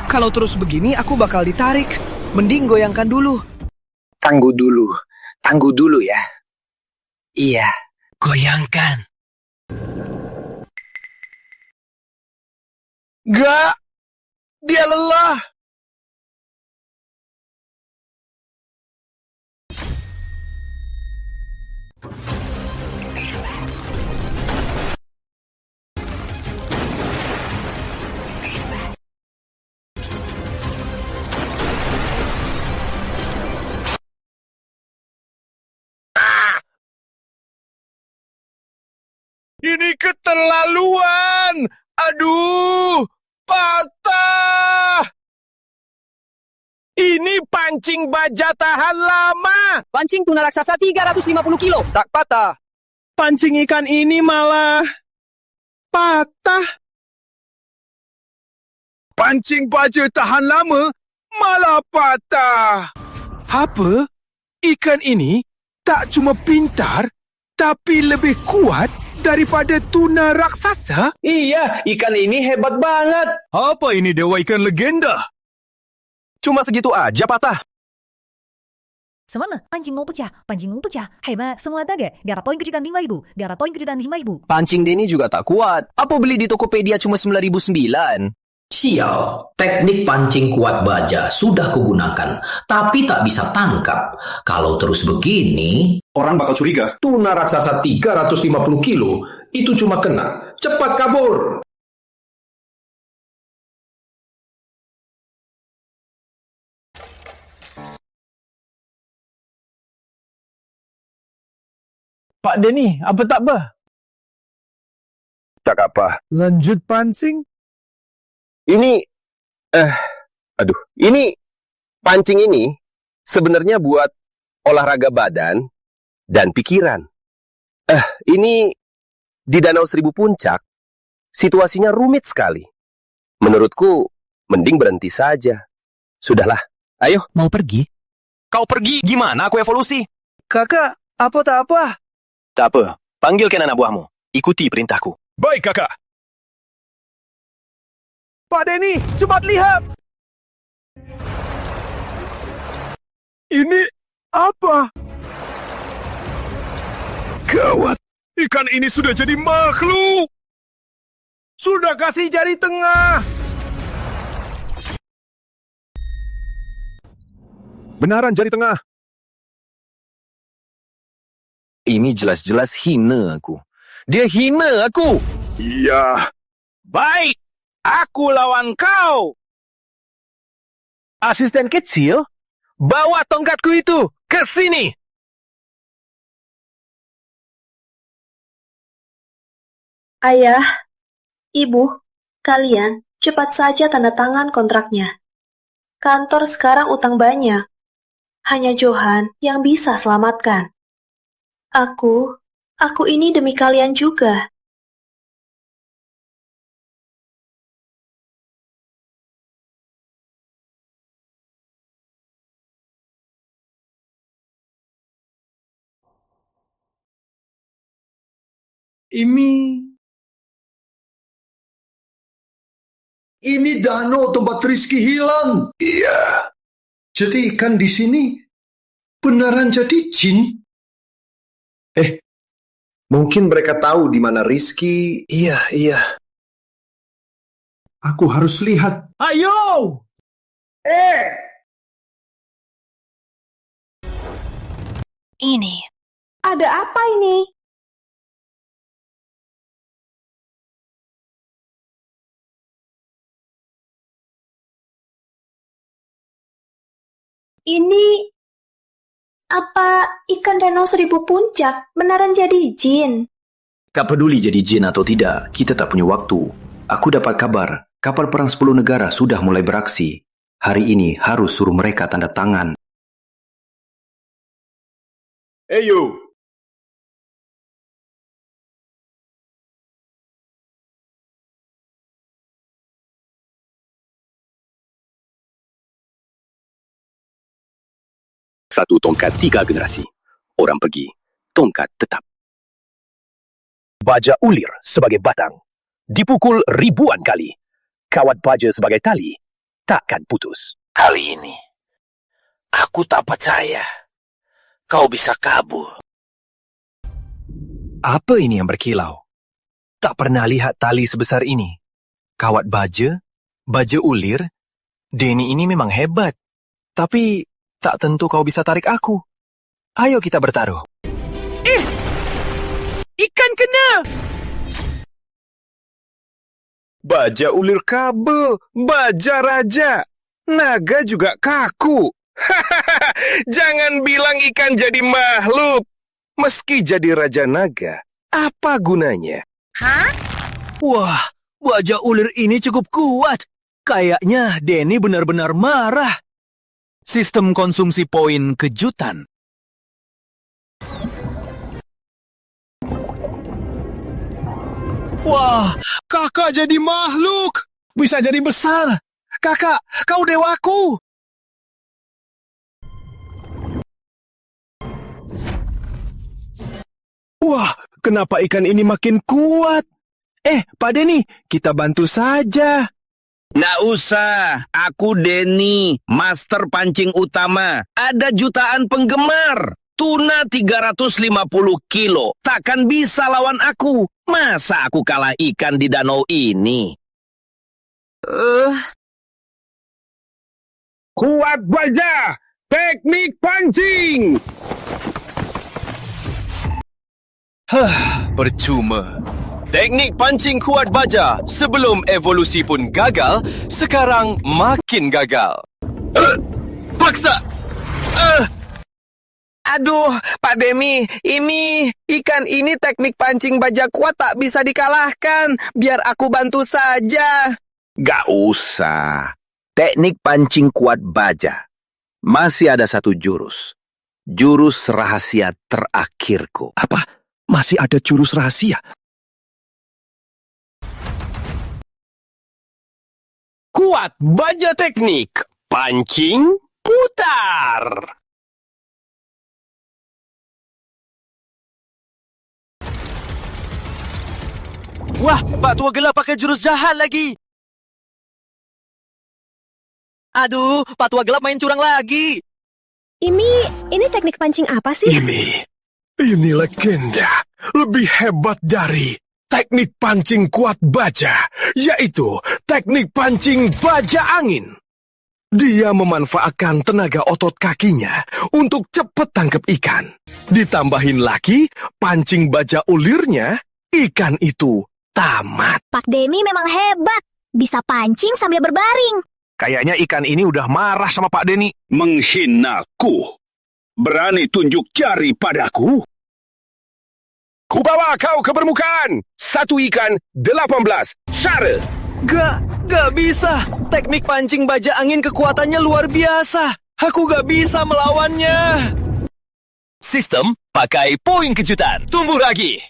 Kalau terus begini, aku bakal ditarik. Mending goyangkan dulu. Tunggu dulu ya. Iya, goyangkan. Gak, dia lelah. Ini keterlaluan. Aduh, patah. Ini pancing baja tahan lama. pancing tuna raksasa 350 kilo. Tak patah. Pancing ikan ini malah patah. Pancing baja tahan lama, malah patah. Apa? Ikan ini tak cuma pintar, tapi lebih kuat daripada tuna raksasa? Iya, ikan ini hebat banget. Apa ini dewa ikan legenda? Cuma segitu aja patah. Semana, pancing mau pecah. Hebat, semua daga. Darah poin kejutan 5.000. Pancing Denny juga tak kuat. Apa beli di Tokopedia cuma 9.009? Sial, teknik pancing kuat baja sudah kugunakan, tapi tak bisa tangkap. Kalau terus begini, Orang bakal curiga. tuna raksasa 350 kilo itu cuma kena. Cepat kabur! Pak Denny, apa tak apa? Tak apa. Lanjut pancing. Ini, ini pancing ini sebenarnya buat olahraga badan dan pikiran. Ini di Danau Seribu Puncak, situasinya rumit sekali. Menurutku, mending berhenti saja. Sudahlah, ayo. Mau pergi? Kau pergi, gimana aku evolusi? Kakak, apa tak apa? Tak apa, panggilkan anak buahmu. Ikuti perintahku. Baik, kakak. Pak Denny, cepat lihat. Ini apa? Gawat, ikan ini sudah jadi makhluk. Sudah kasih jari tengah. Benaran jari tengah. Ini jelas-jelas hina aku. Dia hina aku. Iya. Baik, aku lawan kau. Asisten kecil, bawa tongkatku itu ke sini. Ayah, Ibu, kalian cepat saja tanda tangan kontraknya. Kantor sekarang utang banyak. Hanya Johan yang bisa selamatkan. Aku ini demi kalian juga. Ini danau tempat Rizky hilang. Iya. Jadi ikan di sini beneran jadi jin? Mungkin mereka tahu di mana Rizky. Iya. Aku harus lihat. Ayo! Ini. Ada apa ini? Ini apa ikan danau 1000 puncak beneran jadi jin? Tak peduli jadi jin atau tidak, kita tak punya waktu. Aku dapat kabar, kapal perang 10 negara sudah mulai beraksi. Hari ini harus suruh mereka tanda tangan. Ayo. Satu tongkat 3 generasi. Orang pergi, tongkat tetap. Baja ulir sebagai batang. Dipukul ribuan kali. Kawat baja sebagai tali. Takkan putus. Kali ini, aku tak percaya. Kau bisa kabur. Apa ini yang berkilau? Tak pernah lihat tali sebesar ini. Kawat baja ulir. Denny ini memang hebat. Tapi tak tentu kau bisa tarik aku. Ayo kita bertaruh. Ikan kena. Baja ulir kabel, baja raja. Naga juga kaku. Jangan bilang ikan jadi makhluk. Meski jadi raja naga, apa gunanya? Hah? Wah, baja ulir ini cukup kuat. Kayaknya Denny benar-benar marah. Sistem konsumsi poin kejutan. Wah, kakak jadi makhluk. Bisa jadi besar. Kakak, kau dewaku. Wah, kenapa ikan ini makin kuat? Pak Denny, kita bantu saja. Nggak usah, aku Denny, master pancing utama. Ada jutaan penggemar. Tuna 350 kilo, takkan bisa lawan aku. Masa aku kalah ikan di danau ini? Kuat baja, teknik pancing. Percuma. Teknik pancing kuat baja sebelum evolusi pun gagal, sekarang makin gagal. Paksa! Aduh, Pak Demi, ikan ini teknik pancing baja kuat tak bisa dikalahkan. Biar aku bantu saja. Gak usah. Teknik pancing kuat baja. Masih ada satu jurus. Jurus rahasia terakhirku. Apa? Masih ada jurus rahasia? Kuat baja teknik. Pancing putar. Wah, Pak Tua Gelap pakai jurus jahat lagi. Aduh, Pak Tua Gelap main curang lagi. ini teknik pancing apa sih? Ini legenda. Lebih hebat dari teknik pancing kuat baja, yaitu teknik pancing baja angin. Dia memanfaatkan tenaga otot kakinya untuk cepat tangkap ikan. Ditambahin lagi pancing baja ulirnya, ikan itu tamat. Pak Denny memang hebat. Bisa pancing sambil berbaring. Kayaknya ikan ini udah marah sama Pak Denny. Menghinaku. Berani tunjuk jari padaku? Kubawa kau ke permukaan. 1 ikan, 18. Syara. Gak bisa. Teknik pancing baja angin kekuatannya luar biasa. Aku gak bisa melawannya. Sistem pakai poin kejutan. Tumbuh lagi.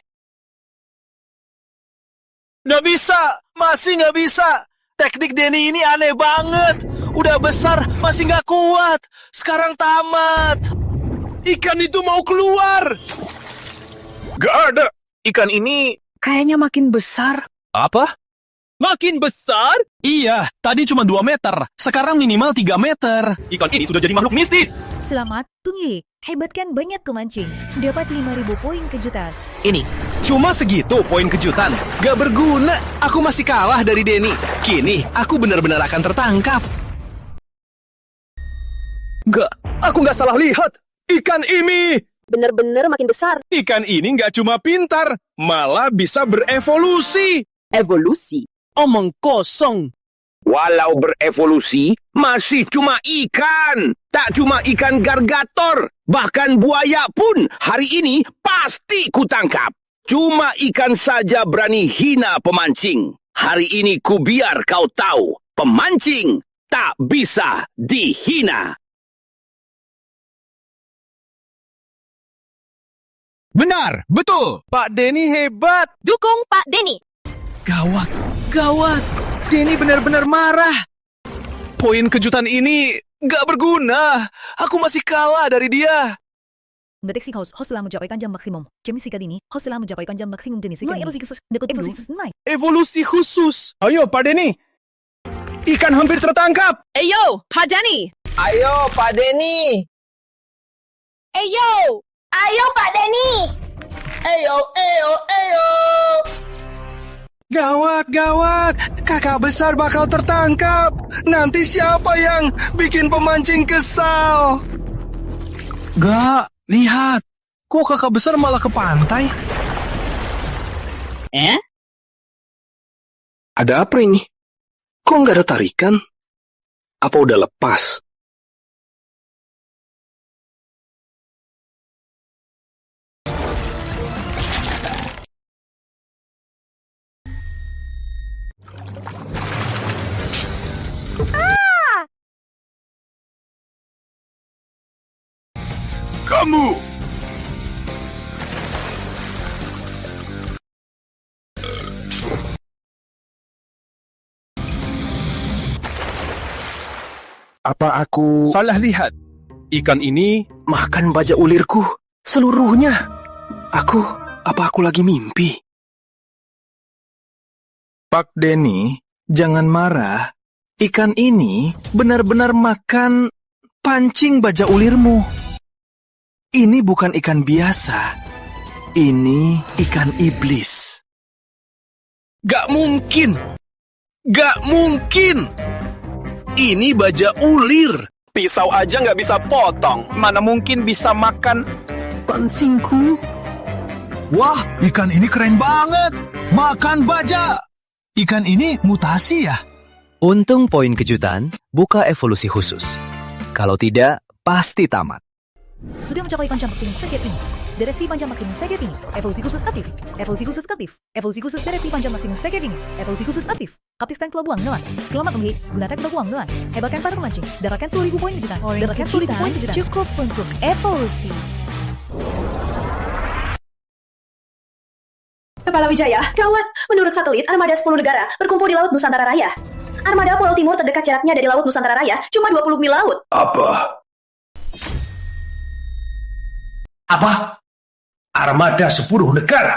Gak bisa, masih gak bisa. Teknik Denny ini aneh banget. Udah besar, masih gak kuat. Sekarang tamat. Ikan itu mau keluar. Gak ada. Ikan ini kayaknya makin besar. Apa? Makin besar? Iya, tadi cuma 2 meter. Sekarang minimal 3 meter. Ikan ini sudah jadi makhluk mistis. Selamat, Tunggi. Hebat kan banyak kemancing. Dapat 5.000 poin kejutan. Ini, cuma segitu poin kejutan. Gak berguna. Aku masih kalah dari Denny. Kini, aku benar-benar akan tertangkap. Aku gak salah lihat. Ikan ini Bener-bener makin besar. Ikan ini nggak cuma pintar, malah bisa berevolusi. Evolusi? Omong kosong. Walau berevolusi, masih cuma ikan. Tak cuma ikan gargator, bahkan buaya pun hari ini pasti kutangkap. Cuma ikan saja berani hina pemancing. Hari ini ku biar kau tahu, pemancing tak bisa dihina. Benar, betul. Pak Denny hebat. Dukung Pak Denny. Gawat. Denny benar-benar marah. Poin kejutan ini gak berguna. Aku masih kalah dari dia. Deteksi host telah mencapai jam maksimum. Jenis ikan ini, host telah mencapai jam maksimum jenis ikan ini. Evolusi khusus. Ayo, Pak Denny. Ikan hampir tertangkap. Ayo, Pak Denny. Ayo, Pak Denny. Ayo Pak Denny. Ayo. Gawat. Kakak besar bakal tertangkap. Nanti siapa yang bikin pemancing kesal? Gak, lihat. Kok kakak besar malah ke pantai? Ada apa ini? Kok nggak ada tarikan? Apa udah lepas? Kamu! Apa aku salah lihat? Ikan ini makan baja ulirku seluruhnya. Apa aku lagi mimpi? Pak Denny, jangan marah. Ikan ini benar-benar makan pancing baja ulirmu. Ini bukan ikan biasa. Ini ikan iblis. Gak mungkin. Ini baja ulir. pisau aja nggak bisa potong. Mana mungkin bisa makan pancingku? Wah, ikan ini keren banget. Makan baja. Ikan ini mutasi ya? Untung poin kejutan buka evolusi khusus. Kalau tidak, pasti tamat. Sudah mencapai panjang maksimum target ini. Deteksi panjang maksimum target ini. Evolusi khusus aktif. Evolusi khusus aktif. Evolusi khusus deteksi panjang maksimum target ini. Evolusi khusus aktif. Kaptiskan pelabuhan nelayan. Selamat menghit. Gunakan pelabuhan nelayan. Hebatkan para pemancing. Dapatkan 10.000 poin kejutan. Dapatkan 10.000 poin kejutan. Cukup untuk evolusi. Kepala Wijaya, gawat. Menurut satelit, armada 10 negara berkumpul di Laut Nusantara Raya. Armada Pulau Timur terdekat jaraknya dari Laut Nusantara Raya cuma 20 mil laut. Apa? Armada 10 negara?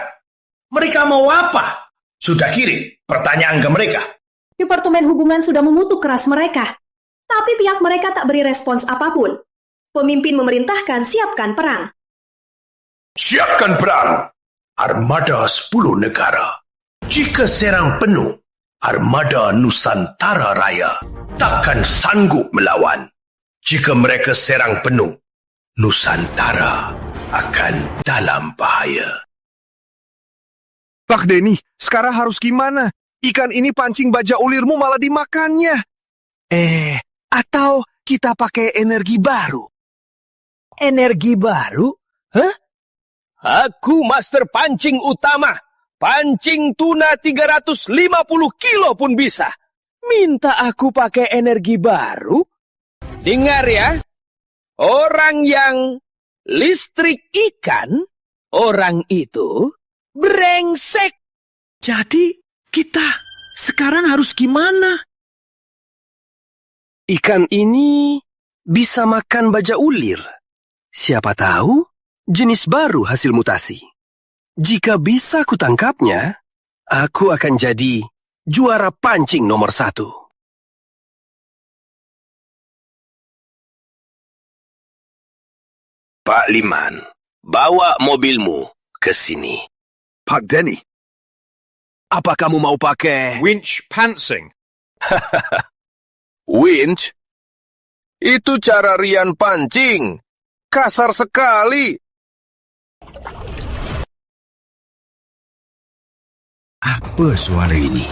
Mereka mau apa? Sudah kirim pertanyaan ke mereka. Departemen Hubungan sudah mengutuk keras mereka. Tapi pihak mereka tak beri respons apapun. Pemimpin memerintahkan siapkan perang. Siapkan perang. Armada 10 negara. Jika serang penuh, armada Nusantara Raya takkan sanggup melawan. Jika mereka serang penuh, Nusantara akan dalam bahaya. Pak Denny, sekarang harus gimana? Ikan ini pancing baja ulirmu malah dimakannya. Atau kita pakai energi baru? Energi baru? Hah? Aku master pancing utama. Pancing tuna 350 kilo pun bisa. Minta aku pakai energi baru? Dengar ya. Orang yang listrik ikan, orang itu brengsek. Jadi, kita sekarang harus gimana? Ikan ini bisa makan baja ulir. Siapa tahu jenis baru hasil mutasi. Jika bisa kutangkapnya, aku akan jadi juara pancing nomor 1. Pak Liman, bawa mobilmu ke sini. Pak Denny, apa kamu mau pakai Winch pancing. Winch? Itu cara Rian pancing. Kasar sekali. Apa suara ini?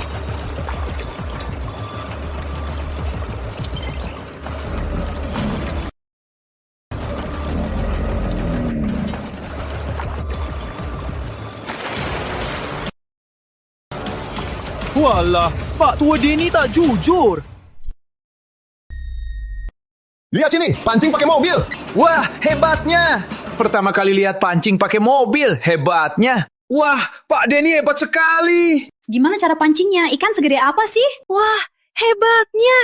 Walah, Pak Tua Denny tak jujur. Lihat sini, pancing pakai mobil. Wah, hebatnya. Pertama kali lihat pancing pakai mobil, hebatnya. Wah, Pak Denny hebat sekali. Gimana cara pancingnya? Ikan segede apa sih? Wah, hebatnya.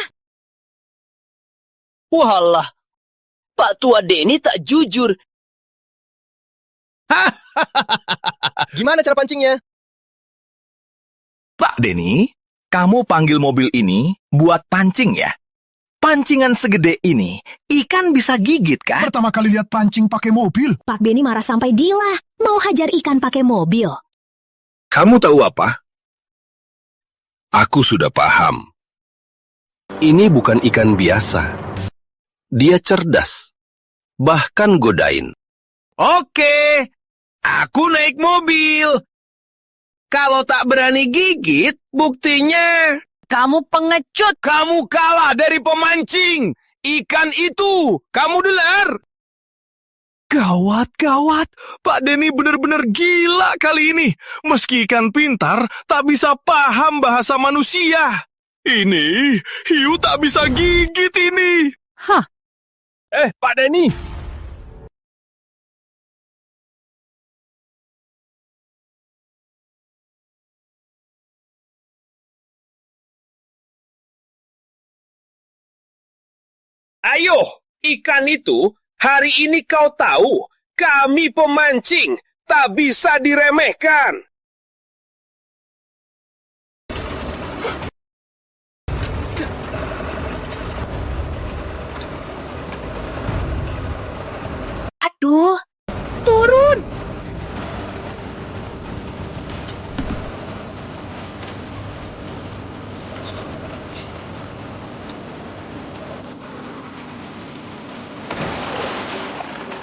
Walah, Pak Tua Denny tak jujur. Gimana cara pancingnya? Pak Denny, kamu panggil mobil ini buat pancing ya? Pancingan segede ini, ikan bisa gigit kan? Pertama kali lihat pancing pakai mobil. Pak Benny marah sampai gila. Mau hajar ikan pakai mobil. Kamu tahu apa? Aku sudah paham. Ini bukan ikan biasa. Dia cerdas. Bahkan godain. Oke, aku naik mobil. Kalau tak berani gigit, buktinya... Kamu pengecut. Kamu kalah dari pemancing. Ikan itu, kamu delar. Gawat. Pak Denny benar-benar gila kali ini. Meski ikan pintar, tak bisa paham bahasa manusia. Ini, hiu tak bisa gigit ini. Hah? Pak Denny. Ayo, ikan itu, hari ini kau tahu, kami pemancing, tak bisa diremehkan. Aduh, turun.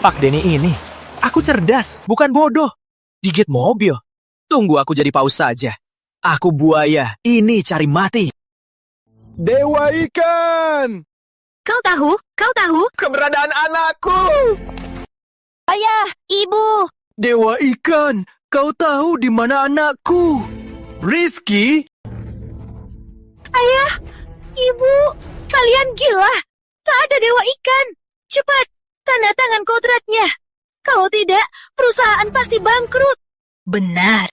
Pak Denny ini, aku cerdas, bukan bodoh. Gigit mobil. Tunggu aku jadi paus saja. Aku buaya, ini cari mati. Dewa ikan. Kau tahu? Keberadaan anakku. Ayah, ibu. Dewa ikan, kau tahu di mana anakku? Rizky? Ayah, ibu, kalian gila. Tak ada dewa ikan. Cepat, tanda tangan kontraknya. Kalau tidak, perusahaan pasti bangkrut. Benar.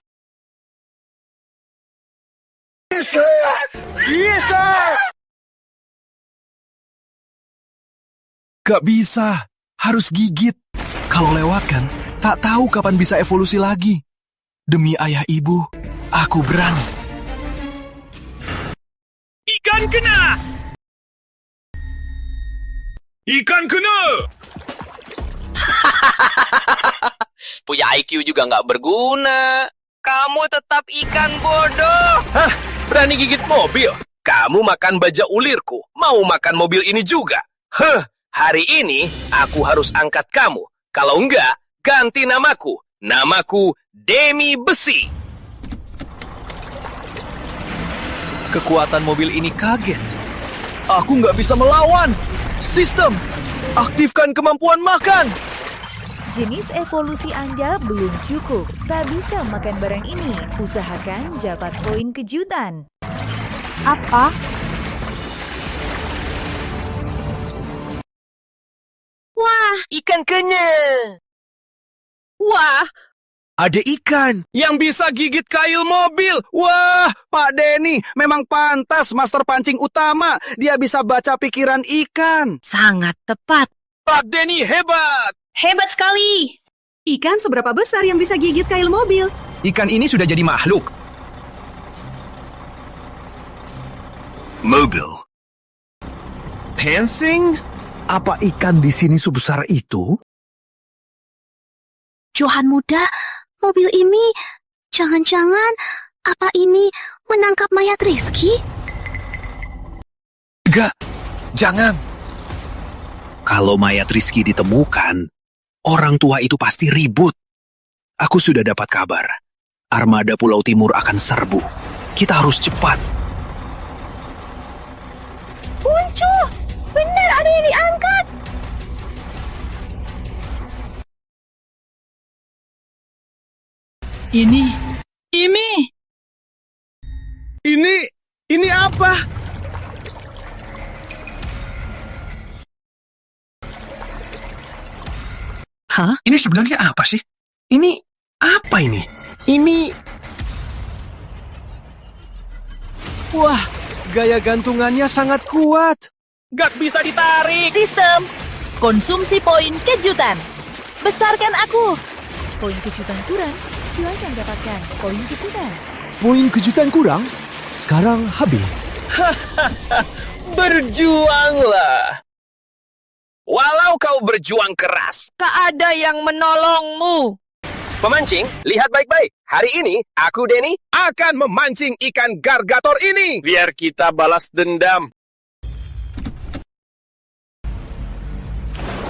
Bisa! Gak bisa, harus gigit. Kalau lewatkan, tak tahu kapan bisa evolusi lagi. Demi ayah ibu, aku berani. Ikan kena! Ikan kena! Punya IQ juga nggak berguna. Kamu tetap ikan bodoh. Hah? Berani gigit mobil? Kamu makan baja ulirku. Mau makan mobil ini juga? Hari ini aku harus angkat kamu. Kalau enggak, ganti namaku. Namaku Demi Besi. Kekuatan mobil ini kaget. Aku nggak bisa melawan. Sistem, aktifkan kemampuan makan. Jenis evolusi Anda belum cukup. Tak bisa makan barang ini. Usahakan dapat poin kejutan. Apa? Wah, Ikan kena. wah, Ada ikan yang bisa gigit kail mobil. Wah, Pak Denny memang pantas master pancing utama. Dia bisa baca pikiran ikan. sangat tepat. Pak Denny hebat. Hebat sekali. Ikan seberapa besar yang bisa gigit kail mobil? Ikan ini sudah jadi makhluk. Mobil. Pancing? Apa ikan di sini sebesar itu? Johan muda, mobil ini jangan-jangan apa ini menangkap mayat Rizky? Enggak, jangan. Kalau mayat Rizky ditemukan, orang tua itu pasti ribut. Aku sudah dapat kabar. Armada Pulau Timur akan serbu. Kita harus cepat. Puncu! Benar ada yang diangkat! Ini apa? Hah? Ini sebenarnya apa sih? Ini apa ini? Ini... Wah, gaya gantungannya sangat kuat. Gak bisa ditarik. Sistem konsumsi poin kejutan. Besarkan aku. Poin kejutan kurang, silakan dapatkan poin kejutan. Poin kejutan kurang? Sekarang habis. Berjuanglah. Walau kau berjuang keras. Tak ada yang menolongmu. Pemancing, lihat baik-baik. Hari ini, aku Denny akan memancing ikan gargator ini. Biar kita balas dendam.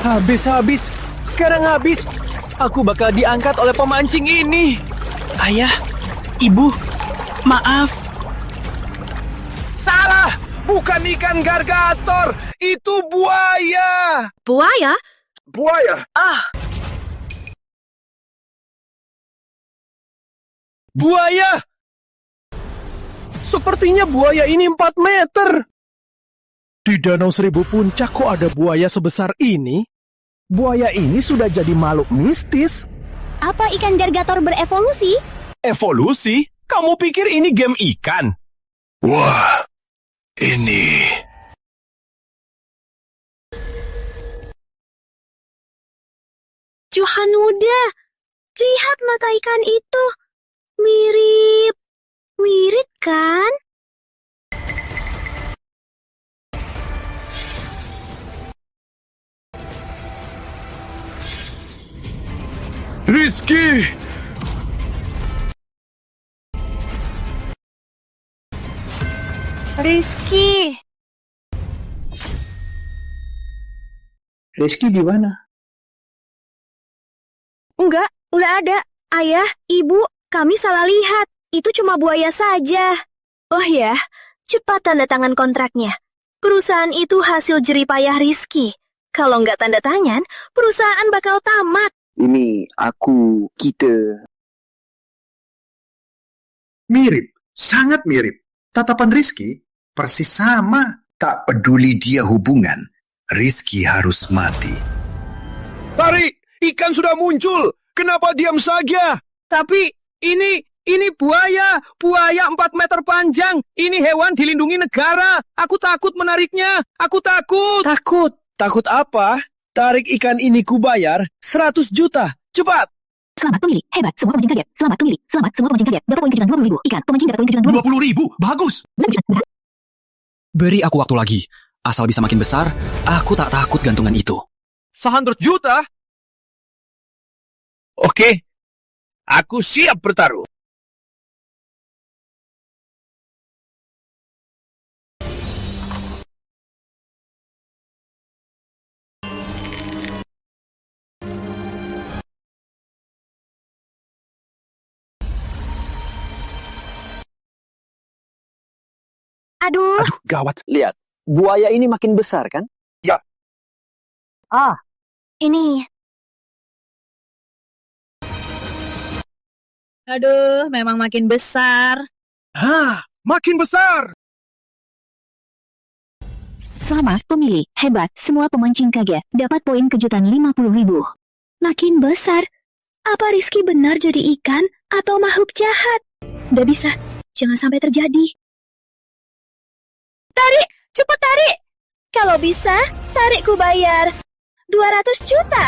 Habis. Sekarang habis. Aku bakal diangkat oleh pemancing ini. Ayah, ibu, maaf. Salah! Bukan ikan gargator! Itu buaya! Buaya? Buaya! Buaya! Sepertinya buaya ini 4 meter. Di Danau Seribu Puncak kok ada buaya sebesar ini? Buaya ini sudah jadi makhluk mistis. Apa ikan gargator berevolusi? Evolusi? Kamu pikir ini game ikan? Wah, ini... Johan muda, lihat mata ikan itu. Mirip kan? Rizky! Rizky. Rizky di mana? Enggak ada. Ayah, ibu, kami salah lihat. Itu cuma buaya saja. Oh ya, cepat tanda tangan kontraknya. Perusahaan itu hasil jeripayah Rizky. Kalau nggak tanda tangan, perusahaan bakal tamat. Ini kita. Mirip, sangat mirip. Tatapan Rizky persis sama. Tak peduli dia hubungan, Rizky harus mati. Tarik! Ikan sudah muncul! Kenapa diam saja? Tapi ini buaya 4 meter panjang. Ini hewan dilindungi negara. Aku takut menariknya. Aku takut. Takut apa? Tarik ikan ini kubayar 100 juta. Cepat! Selamat pemilik, hebat, semua pemancing kaget. Selamat pemilik, selamat, semua pemancing kaget. Dapat poin kejutan 20.000. Ikan, pemancing dapat poin kejutan 20.000? Bagus! Benar, Beri aku waktu lagi. Asal bisa makin besar, aku tak takut gantungan itu. 100 juta? Oke, aku siap bertaruh. Aduh, Gawat. Lihat, buaya ini makin besar kan? Ya. ini. Aduh, memang makin besar. Makin besar. Selamat pemilik, hebat, semua pemancing kaget, dapat poin kejutan 50.000. Makin besar. Apa Rizky benar jadi ikan atau makhluk jahat? Nggak bisa. Jangan sampai terjadi. Tarik! Cepat tarik! Kalau bisa, tarik ku bayar 200 juta.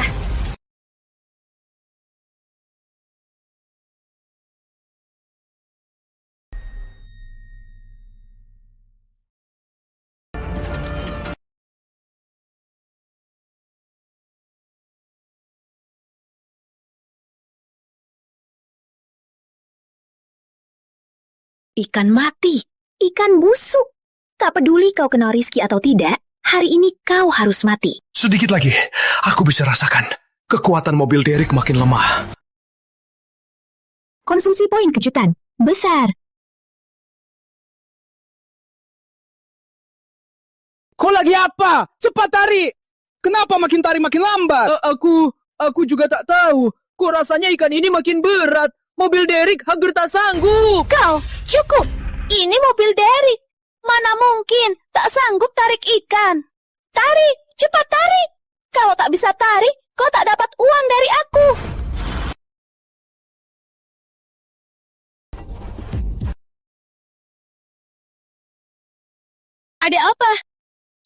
Ikan mati, ikan busuk. Tak peduli kau kenal Rizky atau tidak, hari ini kau harus mati. Sedikit lagi, aku bisa rasakan. Kekuatan mobil Derek makin lemah. Konsumsi poin kejutan, besar. Kau lagi apa? Cepat tarik. Kenapa makin tarik makin lambat? Aku juga tak tahu. Kok rasanya ikan ini makin berat. Mobil Derek hampir tak sanggup. Kau, cukup. Ini mobil Derek. Mana mungkin tak sanggup tarik ikan. Tarik, cepat tarik. Kalau tak bisa tarik, kau tak dapat uang dari aku. Ada apa?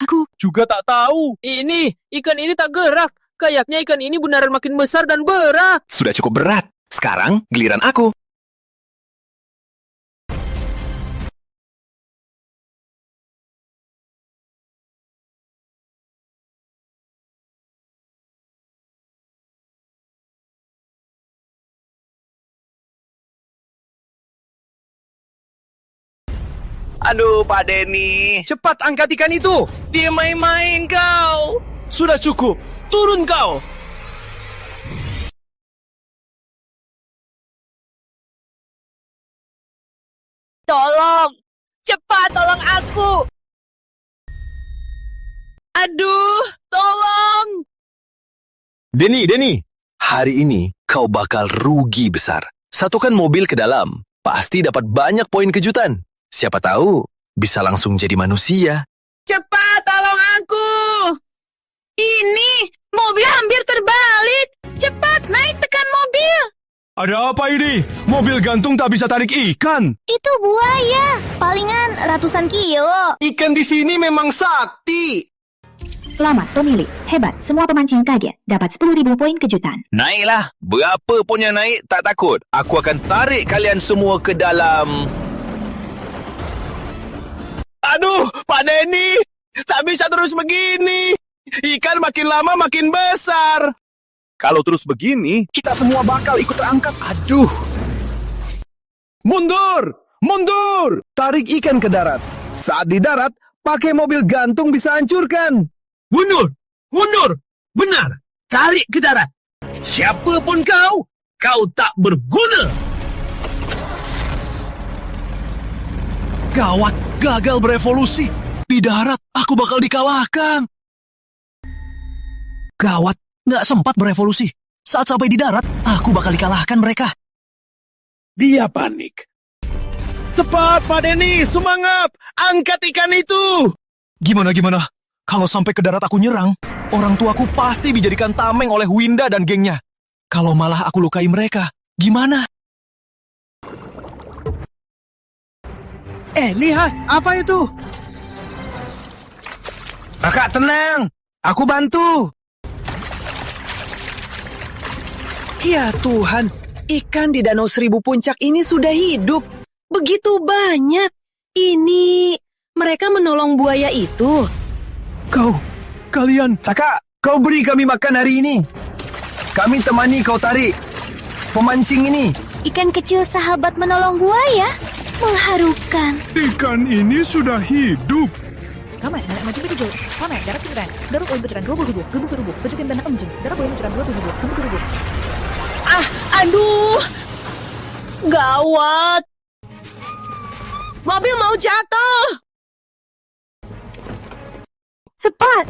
Aku juga tak tahu. Ikan ini tak gerak. Kayaknya ikan ini beneran makin besar dan berat. Sudah cukup berat. Sekarang giliran aku. Aduh, Pak Denny. Cepat angkat ikan itu. Dia main-main kau. Sudah cukup. Turun kau. Tolong! Cepat tolong aku! Aduh, tolong! Denny, hari ini kau bakal rugi besar. Satukan mobil ke dalam, pasti dapat banyak poin kejutan. Siapa tahu, bisa langsung jadi manusia. Cepat tolong aku! Ini, mobil hampir terbalik! Cepat naik tekan mobil! Ada apa ini? Mobil gantung tak bisa tarik ikan. Itu buaya. Palingan ratusan kilo. Ikan di sini memang sakti. Selamat pemilik, hebat, semua pemancing kaget, dapat 10.000 poin kejutan. Naiklah. Berapa pun yang naik, tak takut. Aku akan tarik kalian semua ke dalam. Aduh, Pak Denny. Tak bisa terus begini. Ikan makin lama makin besar. Kalau terus begini, kita semua bakal ikut terangkat. Aduh. Mundur! Mundur! Tarik ikan ke darat. Saat di darat, pakai mobil gantung bisa hancurkan. Mundur! Mundur! Benar! Tarik ke darat. Siapapun kau tak berguna. Gawat, gagal berevolusi. Di darat, aku bakal dikalahkan. Gawat. Nggak sempat berevolusi. Saat sampai di darat, aku bakal dikalahkan mereka. Dia panik. Cepat, Pak Denny, semangat! Angkat ikan itu! Gimana? Kalau sampai ke darat aku nyerang, orang tuaku pasti dijadikan tameng oleh Winda dan gengnya. Kalau malah aku lukai mereka, gimana? Lihat, apa itu? Kakak, tenang. Aku bantu. Ya Tuhan, ikan di Danau Seribu Puncak ini sudah hidup. Begitu banyak. Ini, mereka menolong buaya itu. Kalian... Kakak, kau beri kami makan hari ini. Kami temani kau tarik pemancing ini. Ikan kecil sahabat menolong buaya. Mengharukan. Ikan ini sudah hidup. Kamai, nenek mancing bertujuh. Kamai, darat pikiran. Darat poin pecuran 20 ribu. Gebuk ke rubuk. Pecukin benak mancing. Darat poin pecuran 20 ribu. Gebuk ke rubuk. Aduh. Gawat. Mobil mau jatuh. Cepat!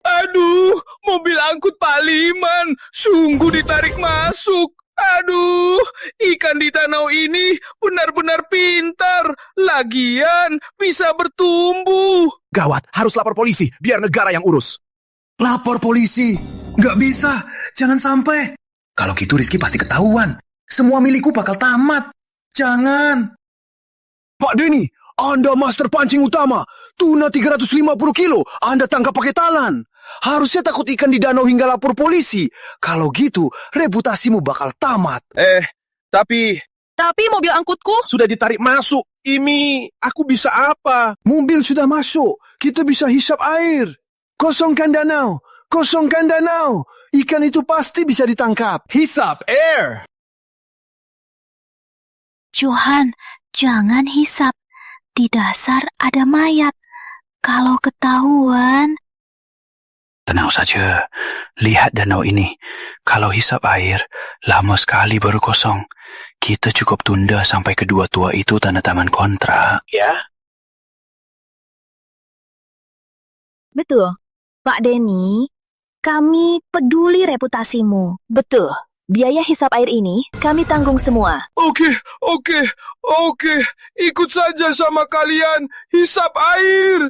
Aduh, mobil angkut Pak Liman. Sungguh ditarik masuk. Aduh, ikan di danau ini benar-benar pintar. Lagian bisa bertumbuh. Gawat, harus lapor polisi, biar negara yang urus. Lapor polisi. Nggak bisa. Jangan sampai. Kalau gitu Rizky pasti ketahuan. Semua milikku bakal tamat. Jangan. Pak Denny, Anda master pancing utama. Tuna 350 kilo, Anda tangkap pakai talan. Harusnya takut ikan di danau hingga lapor polisi. Kalau gitu, reputasimu bakal tamat. Tapi mobil angkutku sudah ditarik masuk. Ini, aku bisa apa? Mobil sudah masuk. Kita bisa hisap air. Kosongkan danau. Kosongkan danau. Ikan itu pasti bisa ditangkap. Hisap air. Johan, jangan hisap. Di dasar ada mayat. Kalau ketahuan... Tenang saja, lihat danau ini. Kalau hisap air, lama sekali baru kosong. Kita cukup tunda sampai kedua tua itu tanda tangan kontrak. Ya? Betul. Pak Denny, kami peduli reputasimu. Betul. Biaya hisap air ini kami tanggung semua. Oke. Ikut saja sama kalian. Hisap air.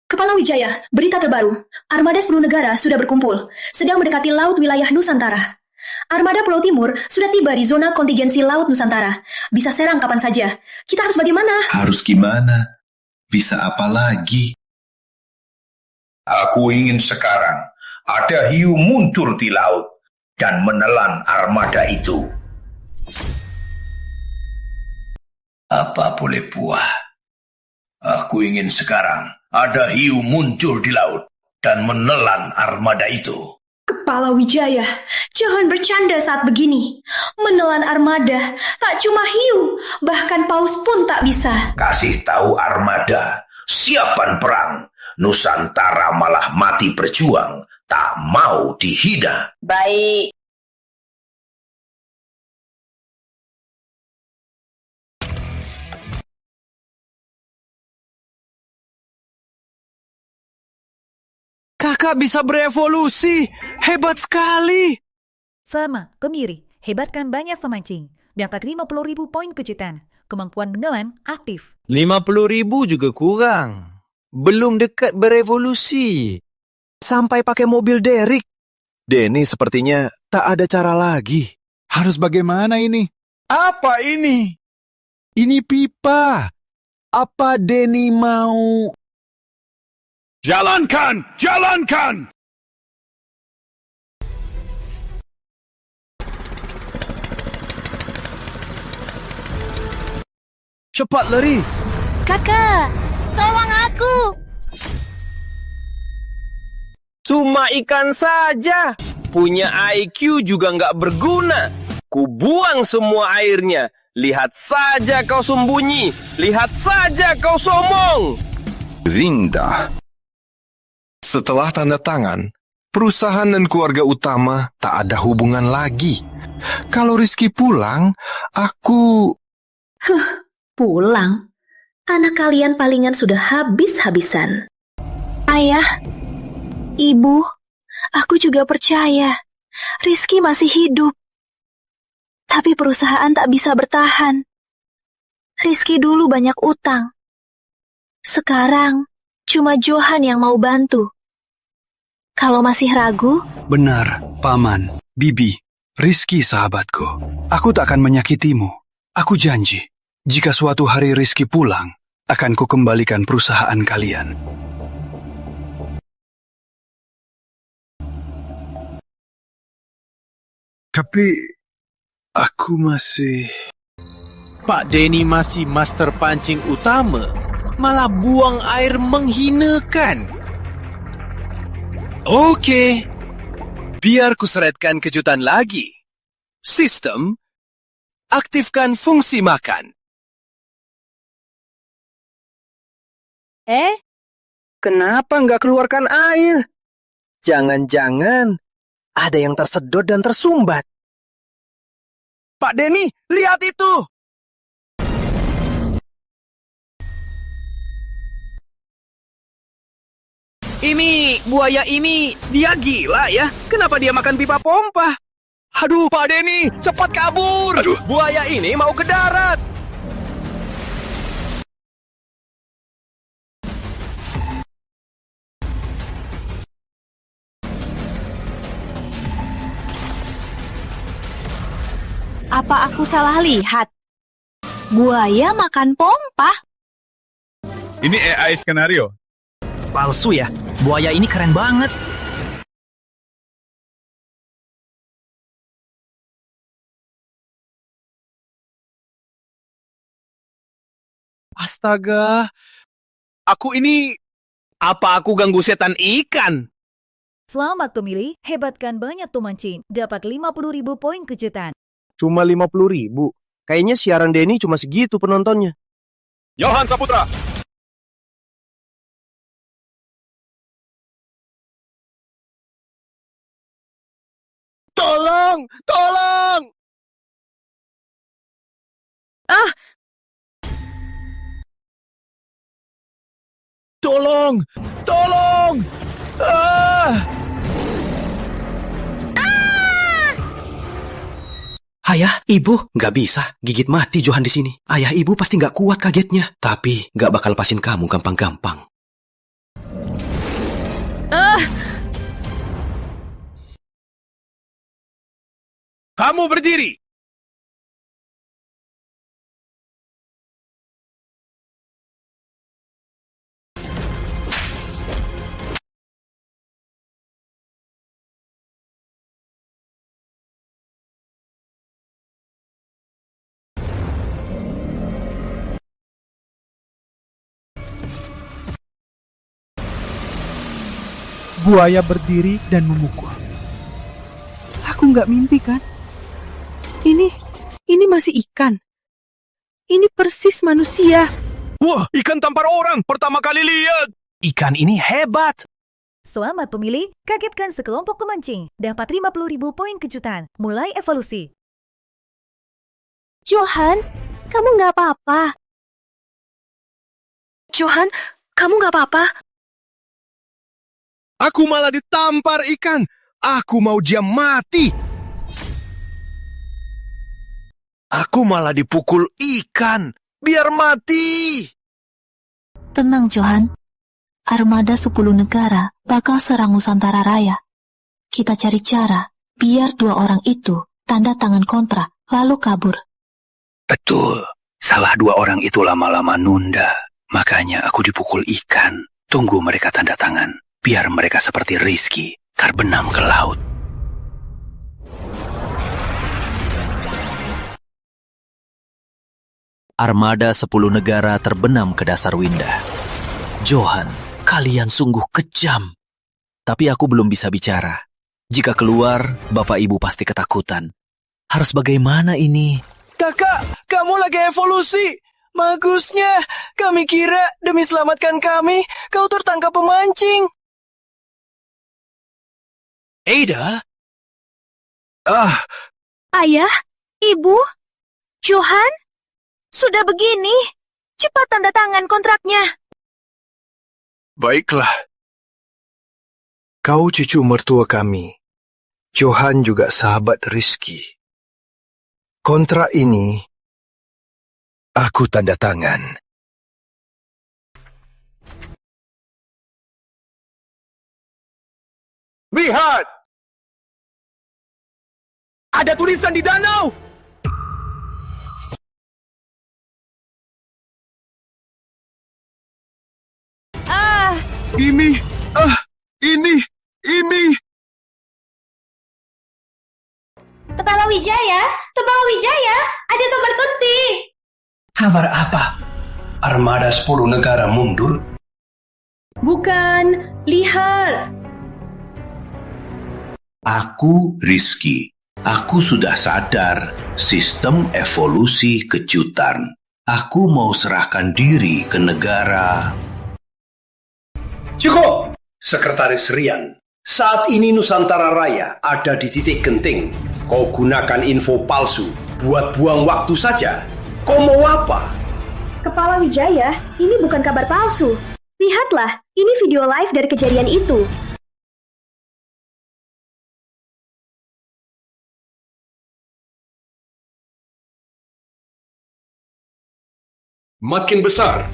Kepala Wijaya, berita terbaru. Armada 10 negara sudah berkumpul, sedang mendekati laut wilayah Nusantara. Armada Pulau Timur sudah tiba di zona kontingensi Laut Nusantara. Bisa serang kapan saja. Kita harus bagaimana? Harus gimana? Bisa apa lagi? Aku ingin sekarang ada hiu muncul di laut dan menelan armada itu. Apa boleh buat? Aku ingin sekarang ada hiu muncul di laut dan menelan armada itu. Kepala Wijaya, jangan bercanda saat begini. Menelan armada tak cuma hiu, bahkan paus pun tak bisa. Kasih tahu armada, siapan perang. Nusantara malah mati berjuang, tak mau dihina. Baik. Kakak bisa berevolusi. Hebat sekali. Sama, kemiri. Hebatkan banyak semancing. Dapat 50.000 poin kejutan. Kemampuan menelan aktif. 50.000 juga kurang. Belum dekat berevolusi. Sampai pakai mobil Derek. Denny sepertinya tak ada cara lagi. Harus bagaimana ini? Apa ini? Ini pipa. Apa Denny mau... Jalankan! Cepat lari! Kakak, tolong aku. Cuma ikan saja. Punya IQ juga nggak berguna. Kubuang semua airnya. Lihat saja kau sembunyi. Lihat saja kau somong. Rinda. Setelah tanda tangan, perusahaan dan keluarga utama tak ada hubungan lagi. Kalau Rizky pulang, aku... Pulang? Anak kalian palingan sudah habis-habisan. Ayah, Ibu, aku juga percaya Rizky masih hidup. Tapi perusahaan tak bisa bertahan. Rizky dulu banyak utang. Sekarang, cuma Johan yang mau bantu. Kalau masih ragu... Benar, Paman, Bibi, Rizky sahabatku. Aku tak akan menyakitimu. Aku janji, jika suatu hari Rizky pulang, akan kukembalikan perusahaan kalian. Tapi aku masih... Pak Denny masih master pancing utama, malah buang air menghinakan. Oke, biar kuseretkan kejutan lagi. Sistem, aktifkan fungsi makan. Kenapa nggak keluarkan air? Jangan-jangan ada yang tersedot dan tersumbat. Pak Denny, lihat itu! Ini, buaya ini, dia gila ya. Kenapa dia makan pipa pompa? Aduh, Pak Denny, cepat kabur! Buaya ini mau ke darat! Apa aku salah lihat? Buaya makan pompa? Ini AI skenario. Palsu ya? Buaya ini keren banget. Astaga, aku ini... Apa aku ganggu setan ikan? Selamat pemilih, hebatkan banyak tuh mancing. Dapat 50.000 poin kejutan. Cuma 50.000. Kayaknya siaran Denny cuma segitu penontonnya. Johan Saputra. Tolong! Tolong! Tolong! Tolong! Ayah, ibu, nggak bisa. Gigit mati Johan di sini. Ayah, ibu pasti nggak kuat kagetnya. Tapi nggak bakal lepasin kamu gampang-gampang. Kamu berdiri. Buaya berdiri dan memukul. Aku nggak mimpi kan? Ini masih ikan. Ini persis manusia. Wah, ikan tampar orang. Pertama kali lihat. Ikan ini hebat. Selamat pemilih, kagetkan sekelompok pemancing. Dapat 50.000 poin kejutan. Mulai evolusi. Johan, kamu nggak apa-apa. Johan, kamu nggak apa-apa. Aku malah ditampar ikan. Aku mau dia mati. Aku malah dipukul ikan. Biar mati. Tenang, Johan. Armada 10 negara bakal serang Nusantara Raya. Kita cari cara biar 2 orang itu tanda tangan kontrak lalu kabur. Betul. Salah 2 orang itu lama-lama nunda. Makanya aku dipukul ikan. Tunggu mereka tanda tangan. Biar mereka seperti Rizky, terbenam ke laut. Armada 10 negara terbenam ke dasar Windah. Johan, kalian sungguh kejam. Tapi aku belum bisa bicara. Jika keluar, bapak ibu pasti ketakutan. Harus bagaimana ini? Kakak, kamu lagi evolusi. Bagusnya, kami kira demi selamatkan kami, kau tertangkap pemancing. Ada? Ayah, ibu, Johan, sudah begini. Cepat tanda tangan kontraknya. Baiklah. Kau cucu mertua kami. Johan juga sahabat Rizky. Kontrak ini aku tanda tangan. Lihat! Ada tulisan di danau! Tepat Wijaya, Tembala Wijaya, ada kabar penting. Kabar apa? Armada 10 negara mundur? Bukan, lihat. Aku Rizky. Aku sudah sadar sistem evolusi kejutan. Aku mau serahkan diri ke negara. Cukup! Sekretaris Rian, saat ini Nusantara Raya ada di titik genting. Kau gunakan info palsu buat buang waktu saja. Kau mau apa? Kepala Wijaya, ini bukan kabar palsu. Lihatlah, ini video live dari kejadian itu. Makin besar.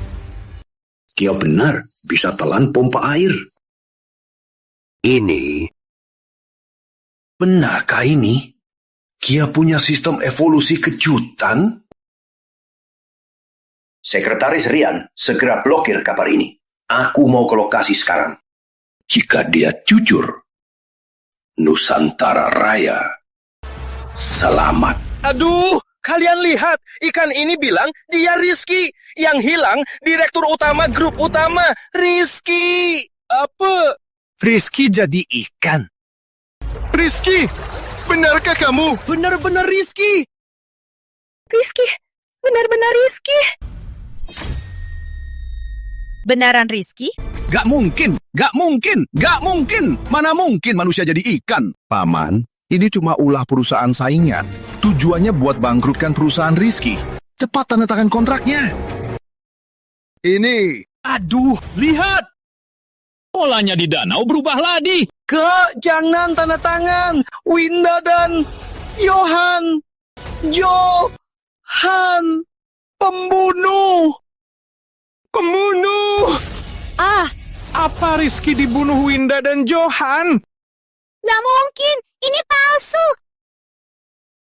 Kia benar, bisa telan pompa air. Ini, benarkah ini? Kia punya sistem evolusi kejutan? Sekretaris Rian, segera blokir kabar ini. Aku mau ke lokasi sekarang. Jika dia jujur, Nusantara Raya selamat. Aduh, kalian lihat, ikan ini bilang dia Rizky. Yang hilang, direktur utama grup utama, Rizky. Apa? Rizky jadi ikan. Rizky, benarkah kamu? Benar-benar Rizky. Rizky, benar-benar Rizky. Benaran Rizky? Gak mungkin, gak mungkin, gak mungkin. Mana mungkin manusia jadi ikan? Paman, ini cuma ulah perusahaan saingan. Tujuannya buat bangkrutkan perusahaan Rizky. Cepat tanda tangan kontraknya. Ini. Aduh, lihat. Polanya di danau berubah lagi. Kak, jangan tanda tangan. Winda dan Johan. Johan. Pembunuh. Pembunuh. Apa Rizky dibunuh Winda dan Johan? Nggak mungkin, ini palsu.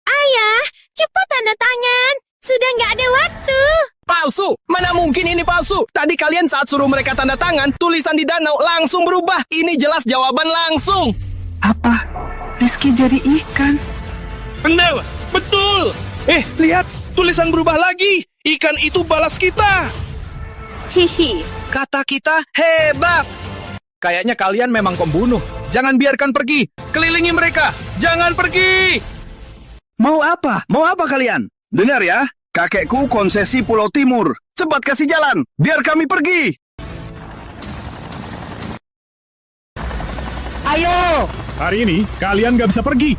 Ayah, cepat tanda tangan. Sudah nggak ada waktu. Palsu? Mana mungkin ini palsu? Tadi kalian saat suruh mereka tanda tangan, tulisan di danau langsung berubah. Ini jelas jawaban langsung. Apa? Rizky jadi ikan? Benar, betul. Lihat, tulisan berubah lagi. Ikan itu balas kita. Hihi, kata kita hebat. Kayaknya kalian memang pembunuh. Jangan biarkan pergi. Kelilingi mereka. Jangan pergi. Mau apa? Mau apa kalian? Dengar ya, kakekku konsesi Pulau Timur. Cepat kasih jalan, biar kami pergi. Ayo! Hari ini kalian gak bisa pergi.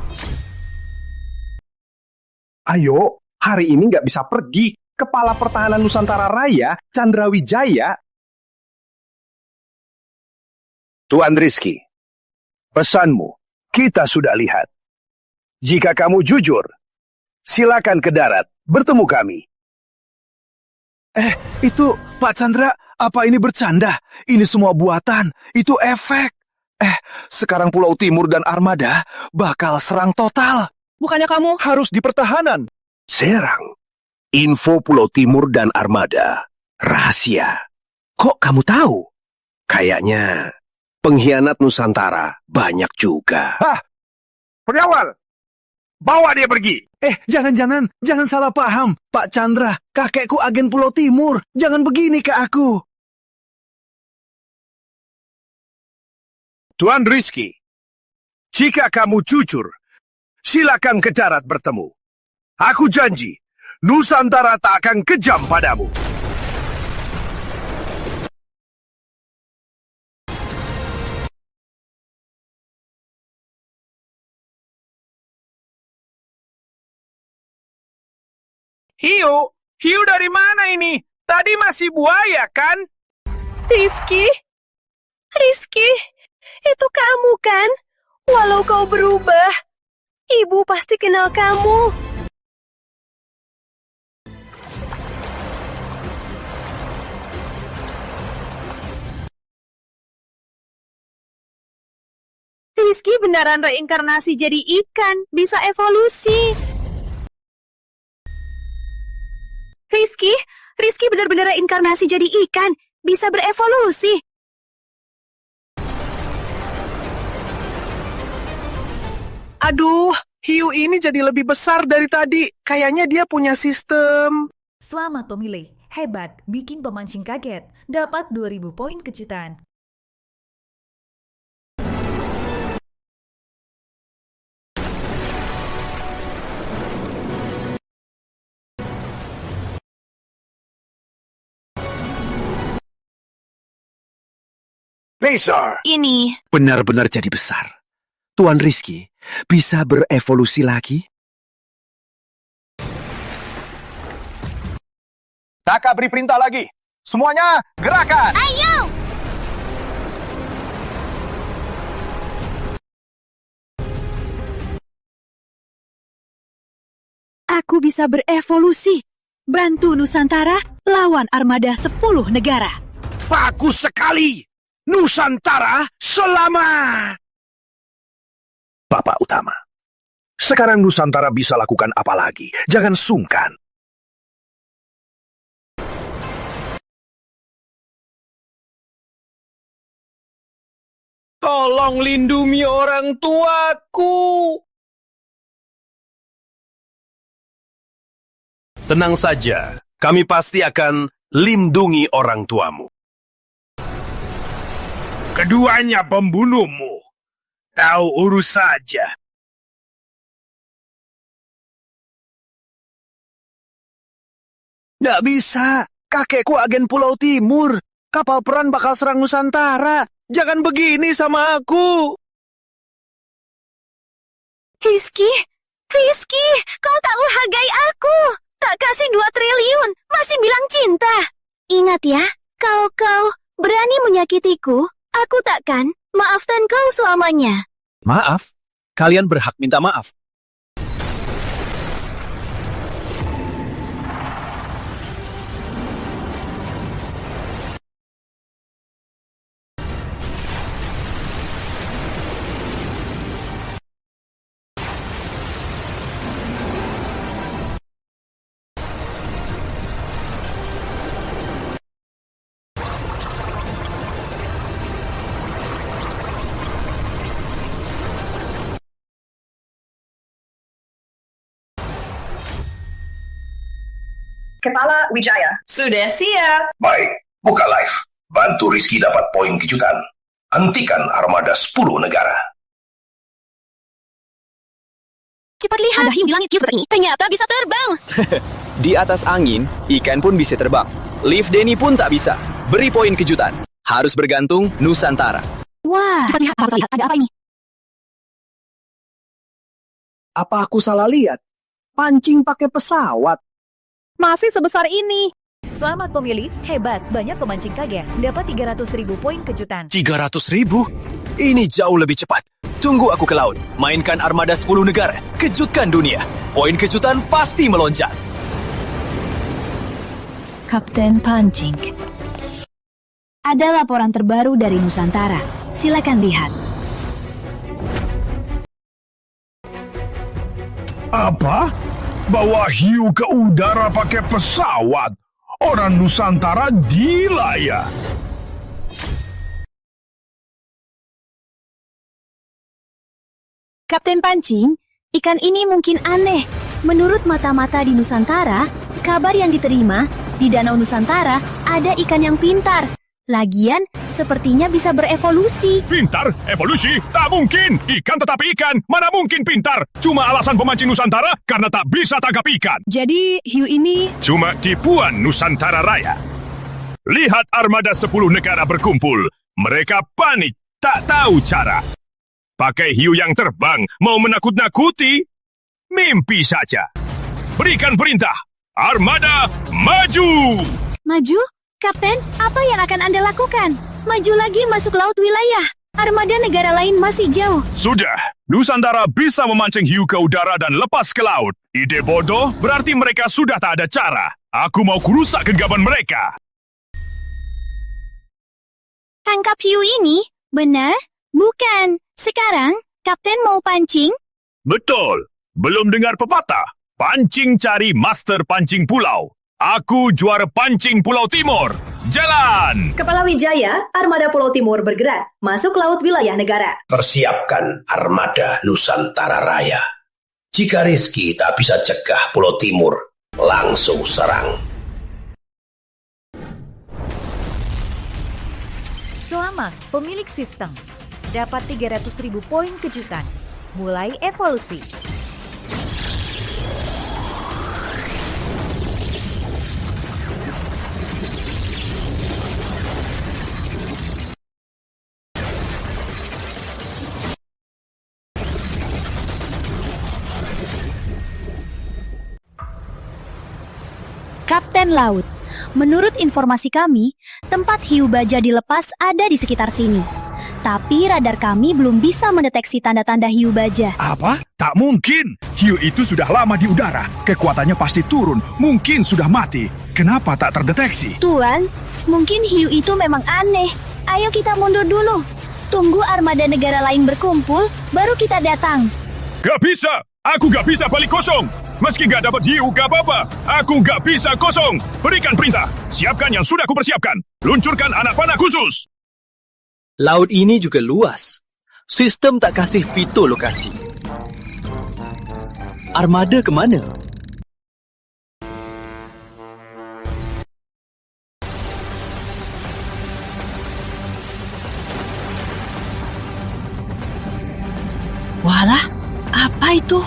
Ayo, hari ini nggak bisa pergi. Kepala Pertahanan Nusantara Raya, Chandra Wijaya. Tuan Rizky, pesanmu kita sudah lihat. Jika kamu jujur, silakan ke darat, bertemu kami. Itu Pak Chandra, apa ini bercanda? Ini semua buatan, itu efek. Sekarang Pulau Timur dan Armada bakal serang total. Bukannya kamu harus di pertahanan? Serang. Info Pulau Timur dan Armada. Rahasia. Kok kamu tahu? Kayaknya pengkhianat Nusantara banyak juga. Pengawal, bawa dia pergi. Jangan salah paham. Pak Chandra, kakekku agen Pulau Timur. Jangan begini ke aku. Tuan Rizky, jika kamu jujur, silakan ke darat bertemu. Aku janji, Nusantara tak akan kejam padamu. Hiu dari mana ini? Tadi masih buaya, kan? Rizky, itu kamu kan? Walau kau berubah, ibu pasti kenal kamu. Rizky beneran reinkarnasi jadi ikan, bisa evolusi. Rizky benar-benar reinkarnasi jadi ikan, bisa berevolusi. Aduh, hiu ini jadi lebih besar dari tadi. Kayaknya dia punya sistem. Selamat pemilih. Hebat, bikin pemancing kaget. Dapat 2000 poin kejutan. Besar. Ini. Benar-benar jadi besar. Tuan Rizky bisa berevolusi lagi? Kakak beri perintah lagi. Semuanya gerakan. Ayo! Aku bisa berevolusi. Bantu Nusantara lawan armada 10 negara. Bagus sekali. Nusantara selamat. Bapak Utama, sekarang Nusantara bisa lakukan apa lagi? Jangan sungkan. Tolong lindungi orang tuaku. Tenang saja, kami pasti akan lindungi orang tuamu. Keduanya pembunuhmu. Tahu urus saja. Nggak bisa. Kakekku agen Pulau Timur. Kapal perang bakal serang Nusantara. Jangan begini sama aku. Rizky, kau tak menghargai aku. Tak kasih 2 triliun, masih bilang cinta. Ingat ya, kau berani menyakitiku, aku takkan maafkan kau selamanya. Maaf? Kalian berhak minta maaf. Kepala Wijaya. Sudah siap. Baik, buka live. Bantu Rizky dapat poin kejutan. Hentikan armada 10 negara. Cepat lihat. Ada hiu di langit hiu seperti ini. Ternyata bisa terbang. Di atas angin, ikan pun bisa terbang. Lift Denny pun tak bisa. Beri poin kejutan. Harus bergantung Nusantara. Wah. Cepat lihat, harus lihat. Ada apa ini? Apa aku salah lihat? Pancing pakai pesawat. Masih sebesar ini. Selamat pemilih. Hebat, banyak pemancing kaget. Dapat 300.000 poin kejutan. 300.000? Ini jauh lebih cepat. Tunggu aku ke laut. Mainkan armada 10 negara. Kejutkan dunia. Poin kejutan pasti melonjak. Kapten Pancing. Ada laporan terbaru dari Nusantara. Silakan lihat. Apa? Bawa hiu ke udara pakai pesawat. Orang Nusantara gila ya. Kapten Pancing, ikan ini mungkin aneh. Menurut mata-mata di Nusantara, kabar yang diterima, di Danau Nusantara ada ikan yang pintar. Lagian, sepertinya bisa berevolusi. Pintar? Evolusi? Tak mungkin. Ikan tetap ikan. Mana mungkin pintar? Cuma alasan pemancing Nusantara karena tak bisa tangkap ikan. Jadi, hiu ini... Cuma tipuan Nusantara Raya. Lihat armada 10 negara berkumpul. Mereka panik, tak tahu cara. Pakai hiu yang terbang, mau menakut-nakuti? Mimpi saja. Berikan perintah. Armada, maju! Maju? Kapten, apa yang akan Anda lakukan? Maju lagi masuk laut wilayah. Armada negara lain masih jauh. Sudah, Nusantara bisa memancing hiu ke udara dan lepas ke laut. Ide bodoh, berarti mereka sudah tak ada cara. Aku mau kurusak genggaman mereka. Tangkap hiu ini? Benar? Bukan. Sekarang, Kapten mau pancing? Betul. Belum dengar pepatah? Pancing cari master pancing pulau. Aku juara pancing Pulau Timur. Jalan! Kepala Wijaya, armada Pulau Timur bergerak. Masuk laut wilayah negara. Persiapkan armada Nusantara Raya. Jika Rizky tak bisa cegah Pulau Timur, langsung serang. Selamat pemilik sistem. Dapat 300.000 poin kejutan. Mulai evolusi. Kapten Laut, menurut informasi kami, tempat hiu baja dilepas ada di sekitar sini. Tapi radar kami belum bisa mendeteksi tanda-tanda hiu baja. Apa? Tak mungkin. Hiu itu sudah lama di udara. Kekuatannya pasti turun. Mungkin sudah mati. Kenapa tak terdeteksi? Tuan, mungkin hiu itu memang aneh. Ayo kita mundur dulu. Tunggu armada negara lain berkumpul, baru kita datang. Gak bisa. Aku gak bisa balik kosong. Meski gak dapat hiu, gak apa-apa. Aku gak bisa kosong. Berikan perintah. Siapkan yang sudah kupersiapkan. Luncurkan anak panah khusus. Laut ini juga luas. Sistem tak kasih fitur lokasi. Armada kemana? Walah, apa itu?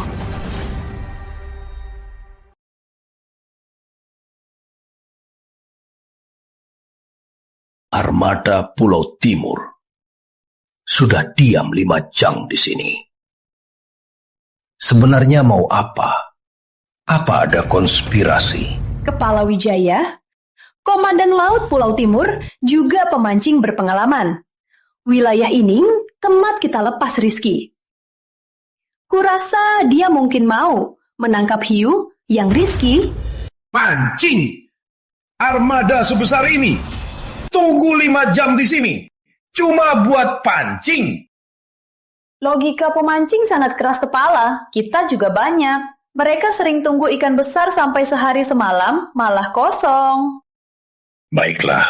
Armada Pulau Timur sudah diam 5 jam di sini. Sebenarnya mau apa? Apa ada konspirasi? Kepala Wijaya, Komandan Laut Pulau Timur, juga pemancing berpengalaman. Wilayah ini kemat kita lepas Rizky. Kurasa dia mungkin mau menangkap hiu yang Rizky. Pancing! Armada sebesar ini. Tunggu 5 jam di sini. Cuma buat pancing. Logika pemancing sangat keras kepala. Kita juga banyak. Mereka sering tunggu ikan besar sampai sehari semalam, malah kosong. Baiklah.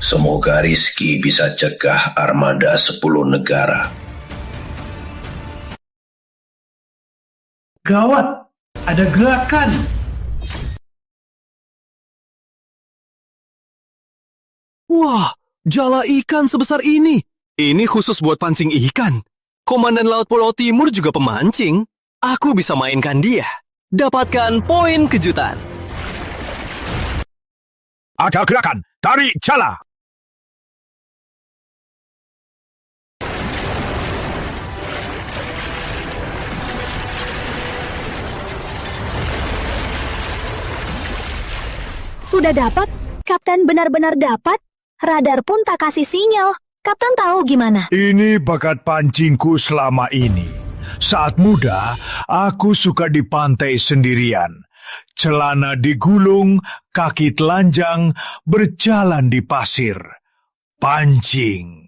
Semoga Rizky bisa cegah armada 10 negara. Gawat, ada gerakan. Wah, jala ikan sebesar ini. Ini khusus buat pancing ikan. Komandan Laut Pulau Timur juga pemancing. Aku bisa mainkan dia. Dapatkan poin kejutan. Ada gerakan. Tarik jala. Sudah dapat? Kapten benar-benar dapat? Radar pun tak kasih sinyal. Kapten tahu gimana? Ini bakat pancingku selama ini. Saat muda, aku suka di pantai sendirian. Celana digulung, kaki telanjang, berjalan di pasir. Pancing.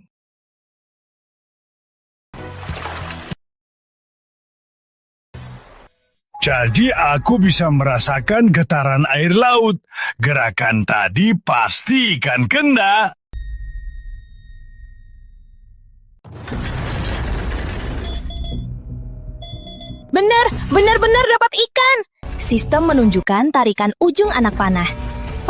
Jadi aku bisa merasakan getaran air laut. Gerakan tadi pasti ikan kena. Benar-benar dapat ikan. Sistem menunjukkan tarikan ujung anak panah.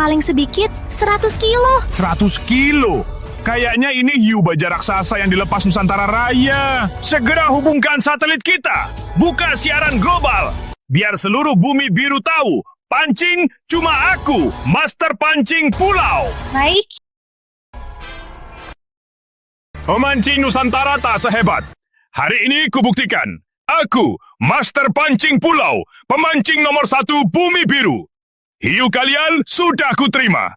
Paling sedikit 100 kilo. 100 kilo? Kayaknya ini hiu baja raksasa yang dilepas Nusantara Raya. Segera hubungkan satelit kita. Buka siaran global. Biar seluruh bumi biru tahu, pancing cuma aku, Master Pancing Pulau. Baik. Pemancing Nusantara tak sehebat. Hari ini kubuktikan, aku, Master Pancing Pulau, pemancing nomor 1 bumi biru. Hiu kalian sudah kuterima.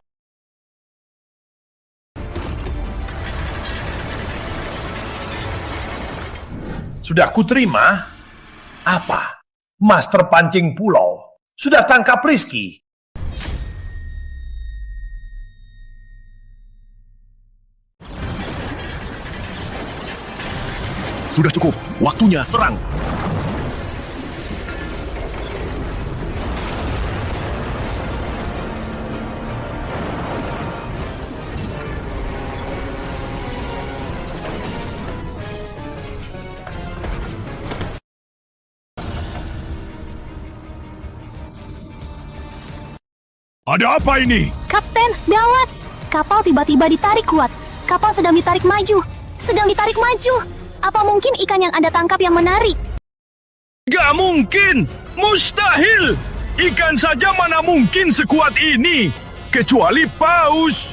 Sudah kuterima? Apa? Master Pancing Pulau sudah tangkap Rizky. Sudah cukup, waktunya serang. Ada apa ini? Kapten, gawat! Kapal tiba-tiba ditarik kuat. Kapal sedang ditarik maju. Apa mungkin ikan yang Anda tangkap yang menarik? Gak mungkin! Mustahil! Ikan saja mana mungkin sekuat ini, kecuali paus.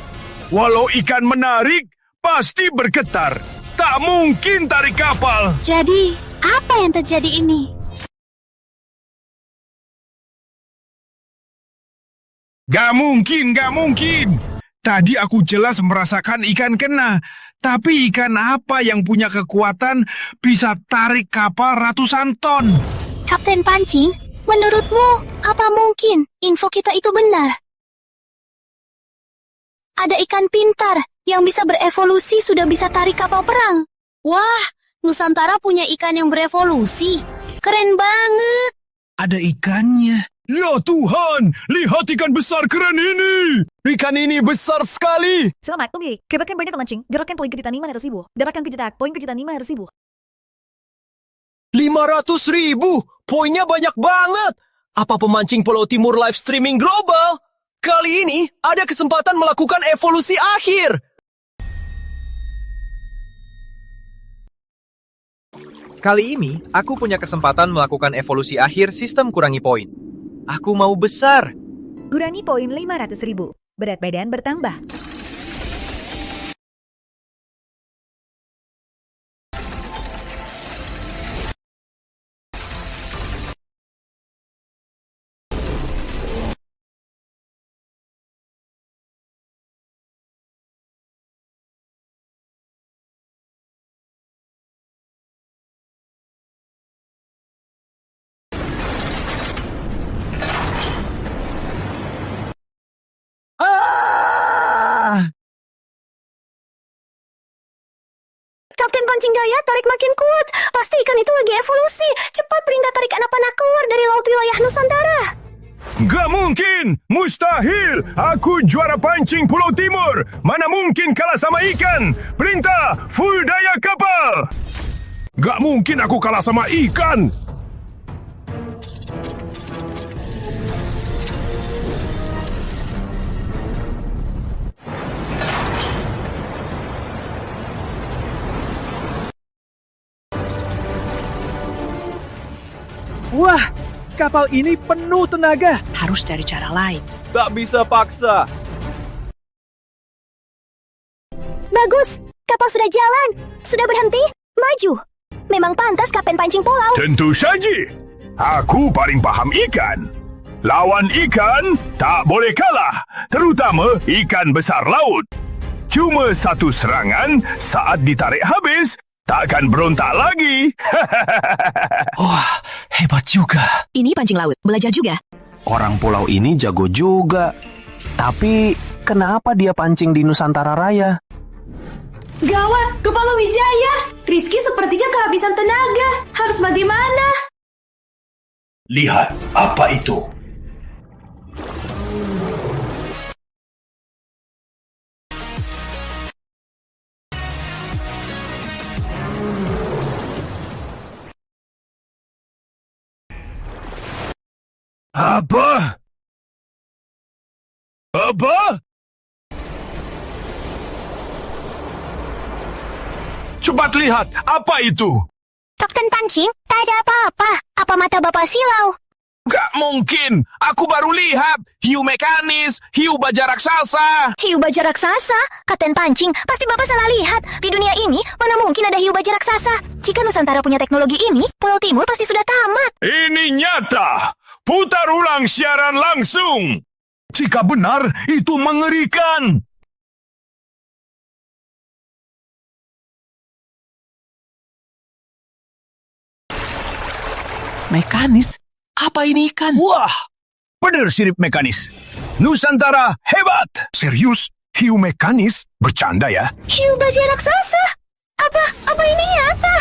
Walau ikan menarik, pasti bergetar. Tak mungkin tarik kapal. Jadi, apa yang terjadi ini? Gak mungkin. Tadi aku jelas merasakan ikan kena. Tapi ikan apa yang punya kekuatan bisa tarik kapal ratusan ton? Kapten Pancing, menurutmu, apa mungkin info kita itu benar? Ada ikan pintar yang bisa berevolusi sudah bisa tarik kapal perang. Wah, Nusantara punya ikan yang berevolusi. Keren banget. Ada ikannya. Ya Tuhan, lihat ikan besar keren ini. Ikan ini besar sekali. Selamat, Umi. Kebakan banyak pemancing. Gerakan poin kejutan 500.000. Dapatkan kejedak, poin kejutan 500.000. 500.000? Poinnya banyak banget. Apa pemancing Pulau Timur live streaming global? Kali ini ada kesempatan melakukan evolusi akhir. Kali ini, aku punya kesempatan melakukan evolusi akhir sistem kurangi poin. Aku mau besar. Kurangi poin 500.000. Berat badan bertambah. Kapten Pancing Gaya, tarik makin kuat. Pasti ikan itu lagi evolusi. Cepat perintah tarik anak panah keluar dari laut wilayah Nusantara. Gak mungkin! Mustahil! Aku juara pancing Pulau Timur. Mana mungkin kalah sama ikan? Perintah, full daya kapal! Gak mungkin aku kalah sama ikan! Wah, kapal ini penuh tenaga. Harus cari cara lain. Tak bisa paksa. Bagus, kapal sudah jalan. Sudah berhenti, maju. Memang pantas Kapten Pancing Pulau. Tentu saja. Aku paling paham ikan. Lawan ikan tak boleh kalah, terutama ikan besar laut. Cuma satu serangan, saat ditarik habis, takkan berontak lagi. Wah, hebat juga. Ini pancing laut, belajar juga. Orang pulau ini jago juga. Tapi, kenapa dia pancing di Nusantara Raya? Gawat, Kepala Wijaya. Rizky sepertinya kehabisan tenaga. Harus bagaimana? Lihat, apa itu? Apa? Apa? Cepat lihat, apa itu? Kapten Pancing, tak ada apa-apa. Apa mata Bapak silau? Gak mungkin, aku baru lihat. Hiu mekanis, hiu baja raksasa. Hiu baja raksasa? Kapten Pancing, pasti Bapak salah lihat. Di dunia ini, mana mungkin ada hiu baja raksasa? Jika Nusantara punya teknologi ini, Pulau Timur pasti sudah tamat. Ini nyata. Putar ulang siaran langsung. Jika benar, itu mengerikan. Mekanis? Apa ini ikan? Wah, benar sirip mekanis. Nusantara hebat. Serius, hiu mekanis? Bercanda ya? Hiu baja raksasa? Apa ini nyata?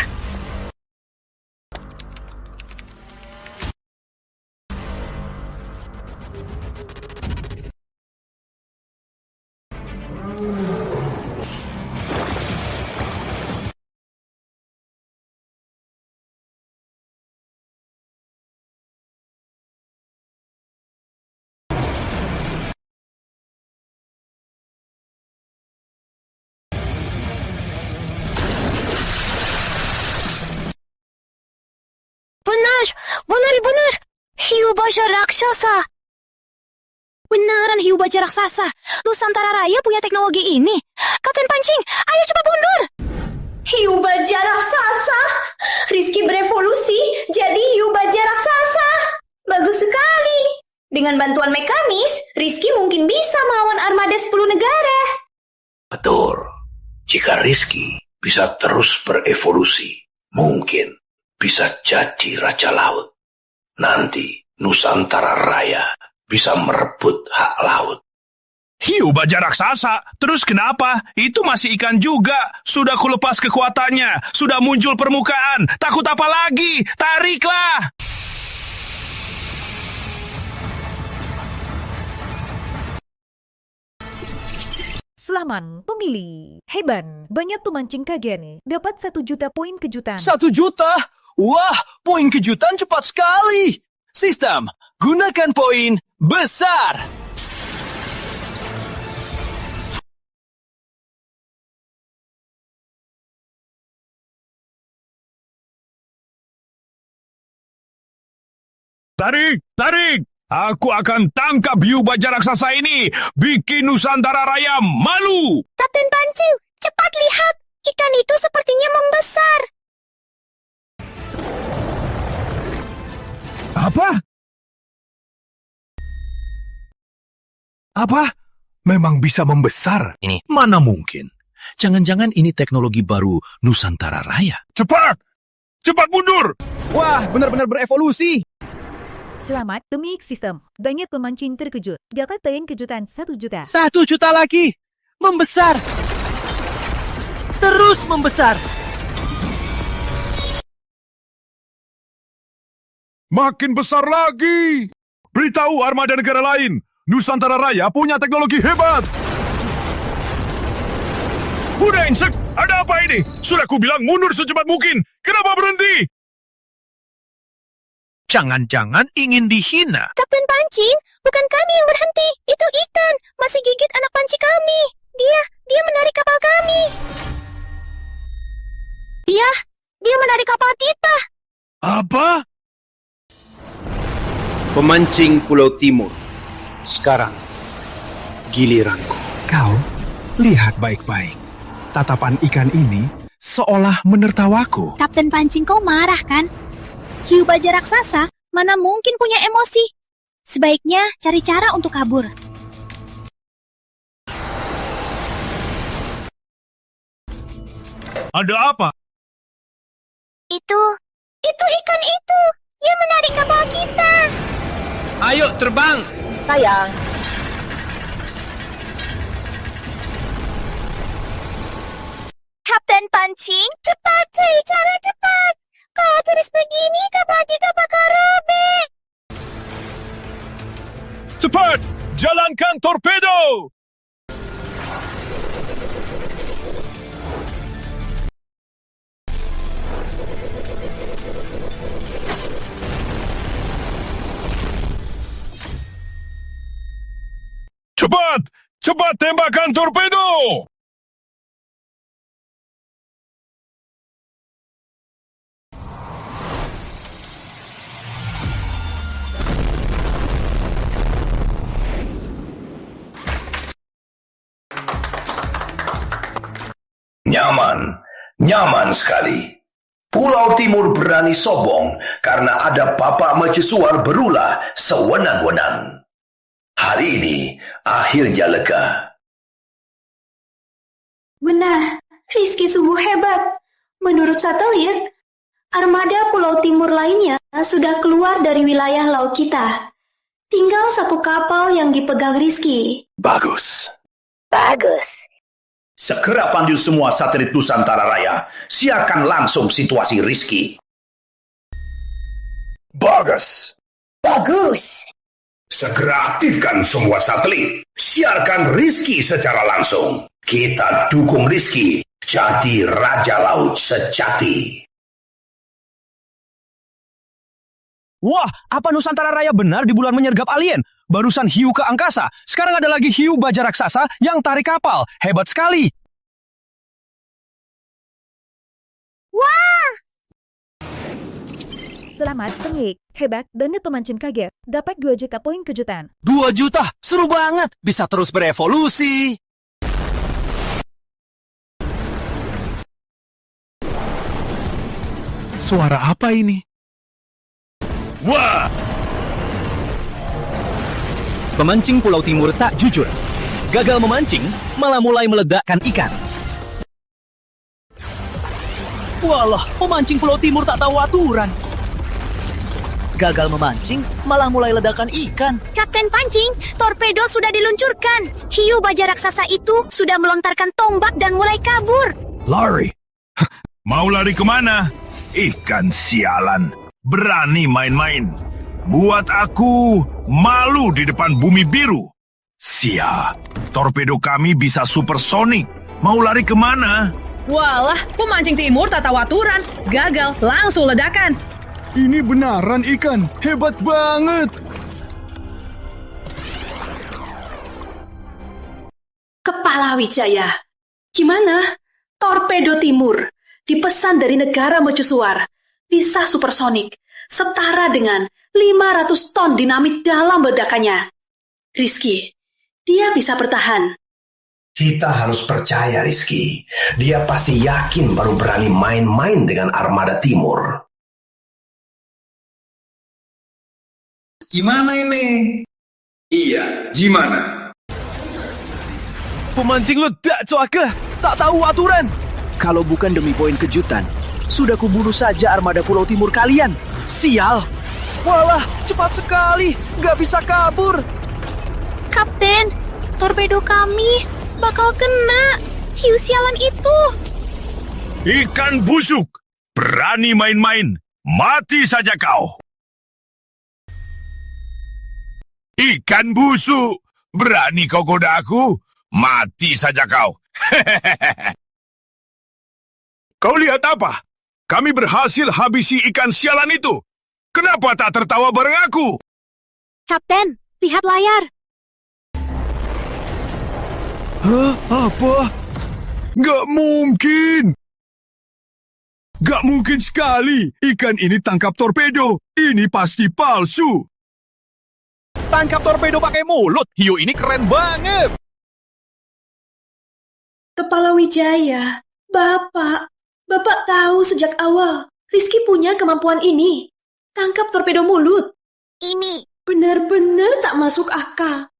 Benar. Hiu baja raksasa. Beneran hiu baja raksasa. Nusantara Raya punya teknologi ini. Kapten Pancing, ayo cepat mundur. Hiu baja raksasa. Rizky berevolusi jadi hiu baja raksasa. Bagus sekali. Dengan bantuan mekanis, Rizky mungkin bisa melawan armada 10 negara. Betul. Jika Rizky bisa terus berevolusi, mungkin bisa jadi Raja Laut. Nanti Nusantara Raya bisa merebut hak laut. Hiu baja raksasa? Terus kenapa? Itu masih ikan juga. Sudah kulepas kekuatannya. Sudah muncul permukaan. Takut apa lagi? Tariklah! Selamat pemilih. Hebat, banyak pemancing KG nih. Dapat 1 juta poin kejutan. 1 juta? Wah, poin kejutan cepat sekali. Sistem, gunakan poin besar. Tarik! Aku akan tangkap hiu baja raksasa ini. Bikin Nusantara Raya malu. Kapten Pancing, cepat lihat. Ikan itu sepertinya membesar. Apa? Memang bisa membesar? Ini. Mana mungkin? Jangan-jangan ini teknologi baru Nusantara Raya. Cepat mundur. Wah, benar-benar berevolusi. Selamat demi sistem. Banyak pemancing terkejut. Dapat poin kejutan 1 juta. 1 juta lagi. Membesar. Terus membesar. Makin besar lagi. Beritahu armada negara lain. Nusantara Raya punya teknologi hebat. Udah insek, ada apa ini? Sudah kubilang mundur secepat mungkin. Kenapa berhenti? Jangan-jangan ingin dihina. Kapten Pancing, bukan kami yang berhenti. Itu ikan, masih gigit anak panci kami. Dia menarik kapal kami. Dia menarik kapal kita. Apa? Pemancing Pulau Timur. Sekarang, giliranku. Kau lihat baik-baik. Tatapan ikan ini seolah menertawaku. Kapten Pancing, kau marah kan? Hiu baja raksasa mana mungkin punya emosi. Sebaiknya cari cara untuk kabur. Ada apa? Itu ikan itu. Dia menarik kapal kita. Ayo terbang. Sayang. Kapten Pancing, cepat cari cara cepat. Kalau terus begini, kapal kita bakal robek. Cepat, jalankan torpedo. Cepat tembakkan torpedo. Nyaman sekali. Pulau Timur berani sombong karena ada Bapak Mercusuar berulah sewenang-wenang. Hari ini akhirnya lega. Benar, Rizky sungguh hebat. Menurut satelit, armada Pulau Timur lainnya sudah keluar dari wilayah laut kita. Tinggal 1 kapal yang dipegang Rizky. Bagus. Segera panggil semua satelit Nusantara Raya. Siarkan langsung situasi Rizky. Bagus. Segera aktifkan semua satelit. Siarkan Rizky secara langsung. Kita dukung Rizky jadi Raja Laut sejati. Wah, apa Nusantara Raya benar di bulan menyergap alien? Barusan hiu ke angkasa, sekarang ada lagi hiu baja raksasa yang tarik kapal. Hebat sekali. Wah! Selamat pengik, hebat dan pemancing kaget. Dapat 2 juta poin kejutan. 2 juta? Seru banget. Bisa terus berevolusi. Suara apa ini? Wah! Pemancing Pulau Timur tak jujur. Gagal memancing, malah mulai meledakkan ikan. Walah, pemancing Pulau Timur tak tahu aturan. Gagal memancing, malah mulai ledakan ikan. Kapten Pancing, torpedo sudah diluncurkan. Hiu baja raksasa itu sudah melontarkan tombak dan mulai kabur. Lari. Mau lari kemana? Ikan sialan. Berani main-main. Buat aku malu di depan bumi biru. Sia, torpedo kami bisa supersonik. Mau lari kemana? Walah, pemancing timur tak tahu aturan. Gagal, langsung ledakan. Ini benaran ikan. Hebat banget. Kepala Wijaya. Gimana? Torpedo Timur dipesan dari negara mercusuar. Bisa supersonik. Setara dengan 500 ton dinamit dalam ledakannya. Rizky, dia bisa bertahan. Kita harus percaya, Rizky. Dia pasti yakin baru berani main-main dengan armada timur. Gimana ini? Iya, gimana? Pemancing ledak, coake. Tak tahu aturan. Kalau bukan demi poin kejutan, sudah kubunuh saja armada Pulau Timur kalian. Sial. Walah, cepat sekali. Gak bisa kabur. Kapten, torpedo kami bakal kena hiu sialan itu. Ikan busuk. Berani main-main. Mati saja kau. Ikan busuk. Berani kau goda aku? Mati saja kau. Kau lihat apa? Kami berhasil habisi ikan sialan itu. Kenapa tak tertawa bareng aku? Kapten, lihat layar. Hah? Apa? Gak mungkin. Gak mungkin sekali. Ikan ini tangkap torpedo. Ini pasti palsu. Tangkap torpedo pakai mulut. Hiu ini keren banget. Kepala Wijaya, Bapak tahu sejak awal Rizky punya kemampuan ini. Tangkap torpedo mulut. Ini benar-benar tak masuk akal.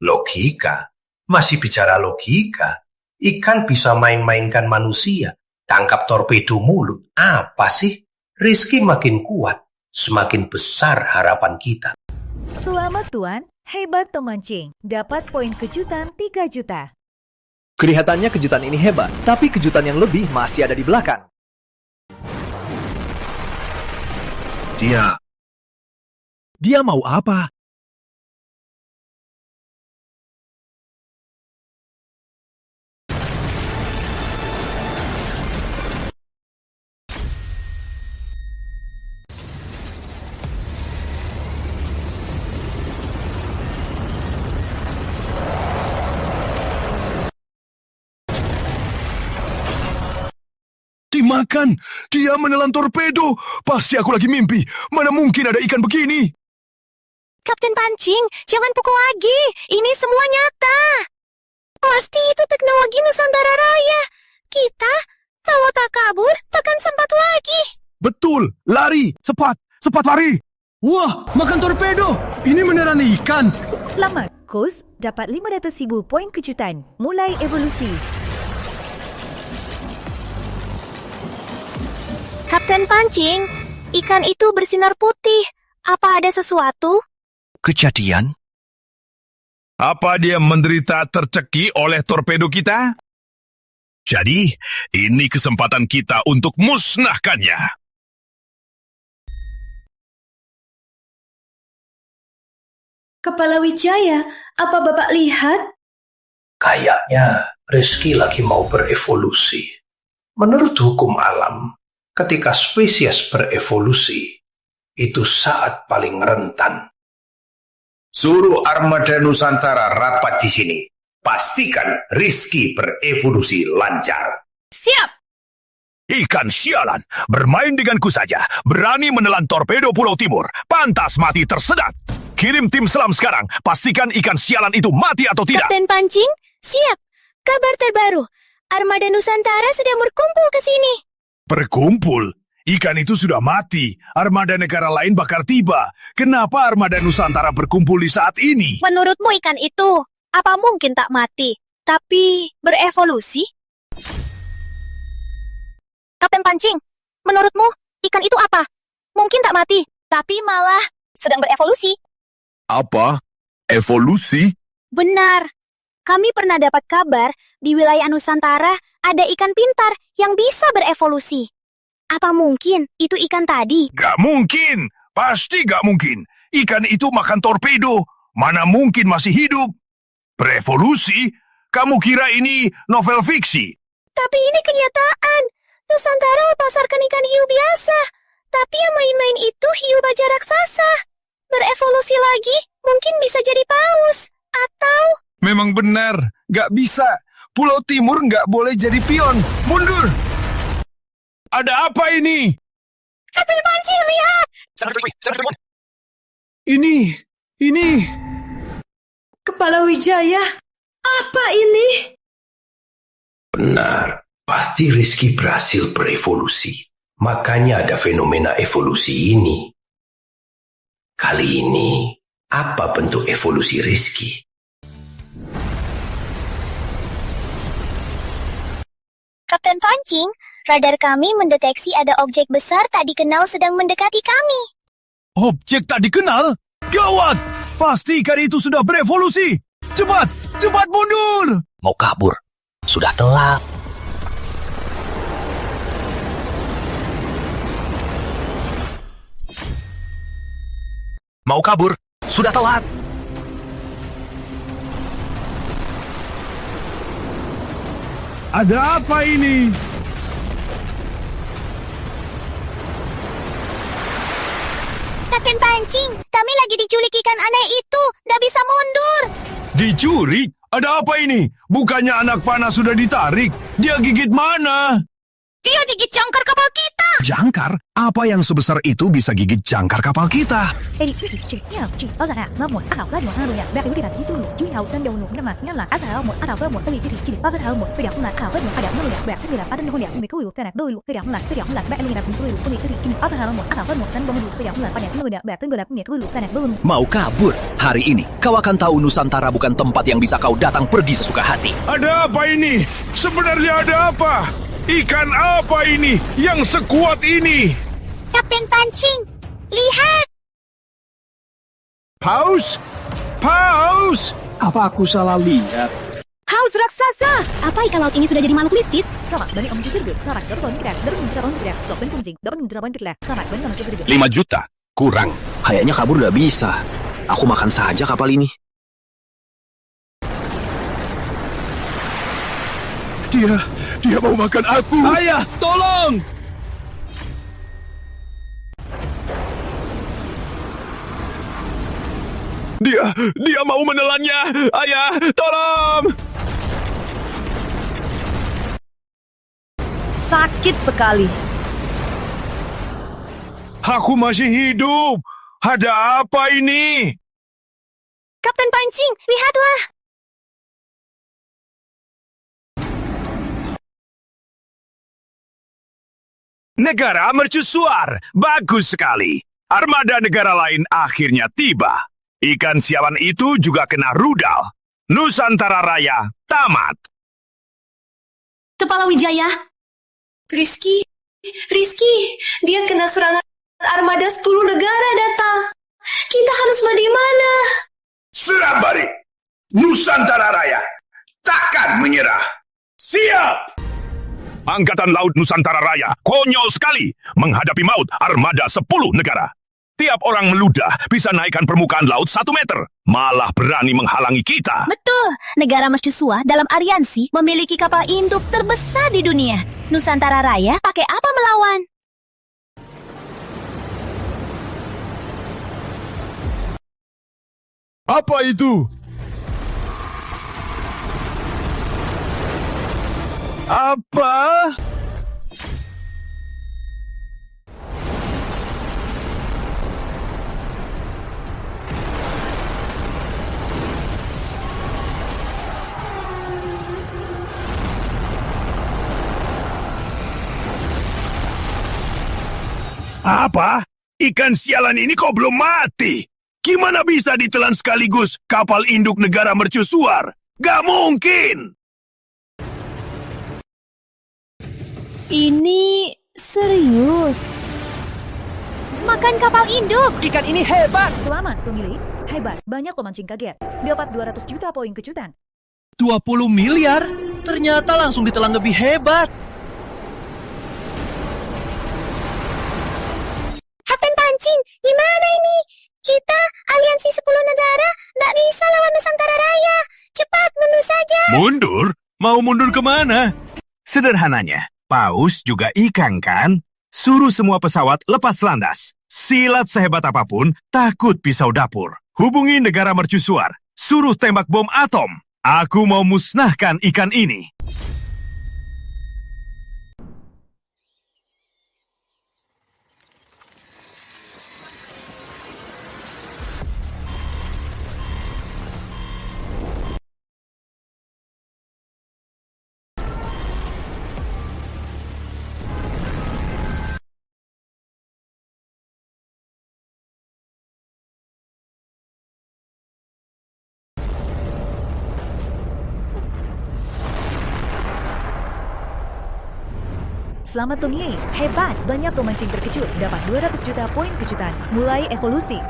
Logika? Masih bicara logika? Ikan bisa main-mainkan manusia. Tangkap torpedo mulut. Apa sih? Rizky makin kuat, semakin besar harapan kita. Selamat Tuan, hebat pemancing. Dapat poin kejutan 3 juta. Kelihatannya kejutan ini hebat, tapi kejutan yang lebih masih ada di belakang. Dia mau apa? Dimakan! Dia menelan torpedo! Pasti aku lagi mimpi! Mana mungkin ada ikan begini? Kapten Pancing, jangan pukul lagi. Ini semua nyata. Pasti itu teknologi Nusantara Raya. Kita, kalau tak kabur, takkan sempat lagi. Betul! Lari! Cepat lari! Wah, makan torpedo! Ini beneran ikan! Selamat, Kos. Dapat 500,000 poin kejutan. Mulai evolusi. Kapten Pancing, ikan itu bersinar putih. Apa ada sesuatu? Kejadian? Apa dia menderita tercekik oleh torpedo kita? Jadi, ini kesempatan kita untuk musnahkannya. Kepala Wijaya, apa Bapak lihat? Kayaknya Rizky lagi mau berevolusi. Menurut hukum alam, ketika spesies berevolusi, itu saat paling rentan. Suruh armada Nusantara rapat di sini. Pastikan Rizky berevolusi lancar. Siap! Ikan sialan, bermain denganku saja. Berani menelan torpedo Pulau Timur. Pantas mati tersedat. Kirim tim selam sekarang. Pastikan ikan sialan itu mati atau tidak. Kapten Pancing, siap. Kabar terbaru. Armada Nusantara sedang berkumpul ke sini. Berkumpul? Ikan itu sudah mati. Armada negara lain bakal tiba. Kenapa armada Nusantara berkumpul di saat ini? Menurutmu ikan itu, apa mungkin tak mati, tapi berevolusi? Kapten Pancing, menurutmu ikan itu apa? Mungkin tak mati, tapi malah sedang berevolusi. Apa? Evolusi? Benar. Kami pernah dapat kabar di wilayah Nusantara ada ikan pintar yang bisa berevolusi. Apa mungkin itu ikan tadi? Gak mungkin. Pasti gak mungkin. Ikan itu makan torpedo. Mana mungkin masih hidup? Berevolusi? Kamu kira ini novel fiksi? Tapi ini kenyataan. Nusantara pasarkan ikan hiu biasa. Tapi yang main-main itu hiu baja raksasa. Berevolusi lagi, mungkin bisa jadi paus. Atau... Memang benar, gak bisa. Pulau Timur gak boleh jadi pion. Mundur! Ada apa ini? Kapten Pancing, lihat! Ini... Kepala Wijaya, apa ini? Benar, pasti Rizky berhasil berevolusi. Makanya ada fenomena evolusi ini. Kali ini, apa bentuk evolusi Rizky? Kapten Pancing, radar kami mendeteksi ada objek besar tak dikenal sedang mendekati kami. Objek tak dikenal? Gawat! Pasti ikan itu sudah berevolusi. Cepat! Cepat mundur! Mau kabur. Sudah telat. Mau kabur. Sudah telat. Ada apa ini? Kapten Pancing, kami lagi diculik ikan aneh itu. Gak bisa mundur. Diculik? Ada apa ini? Bukannya anak panah sudah ditarik? Dia gigit mana? Dia gigit jangkar kapal kita. Jangkar? Apa yang sebesar itu bisa gigit jangkar kapal kita? Mau kabur? Hari ini, kau akan tahu Nusantara bukan tempat yang bisa kau datang pergi sesuka hati. Ada apa ini? Sebenarnya ada apa? Ikan apa ini yang sekuat ini? Kapten Pancing, lihat. Paus? Paus? Apa aku salah lihat? Paus raksasa! Apa ikan laut ini sudah jadi makhluk mistis? 5 juta? Kurang. Kayaknya kabur udah bisa. Aku makan saja kapal ini. Dia mau makan aku. Ayah, tolong! Dia mau menelannya. Ayah, tolong! Sakit sekali. Aku masih hidup. Ada apa ini? Kapten Pancing, lihatlah. Negara mercusuar. Bagus sekali. Armada negara lain akhirnya tiba. Ikan sialan itu juga kena rudal. Nusantara Raya tamat. Kepala Wijaya. Rizky, dia kena serangan armada 10 negara datang. Kita harus bagaimana? Serang balik. Nusantara Raya takkan menyerah. Siap! Angkatan Laut Nusantara Raya konyol sekali menghadapi maut armada 10 negara. Tiap orang meludah bisa naikkan permukaan laut 1 meter. Malah berani menghalangi kita. Betul, negara mercusuar dalam aliansi memiliki kapal induk terbesar di dunia. Nusantara Raya pakai apa melawan? Apa itu? Apa? Apa? Ikan sialan ini kok belum mati? Gimana bisa ditelan sekaligus kapal induk negara mercusuar? Gak mungkin! Ini serius. Makan kapal induk. Ikan ini hebat. Selamat, pemilik. Hebat. Banyak pemancing kaget. Dapat 200 juta poin kejutan. 20 miliar? Ternyata langsung ditelan lebih hebat. Kapten Pancing, gimana ini? Kita, aliansi 10 negara, nggak bisa lawan Nusantara Raya. Cepat, mundur saja. Mundur? Mau mundur kemana? Sederhananya, paus juga ikan kan? Suruh semua pesawat lepas landas. Silat sehebat apapun, takut pisau dapur. Hubungi negara mercusuar. Suruh tembak bom atom. Aku mau musnahkan ikan ini. Selamat pemilik. Hebat. Banyak pemancing terkejut. Dapat 200 juta poin kejutan. Mulai evolusi.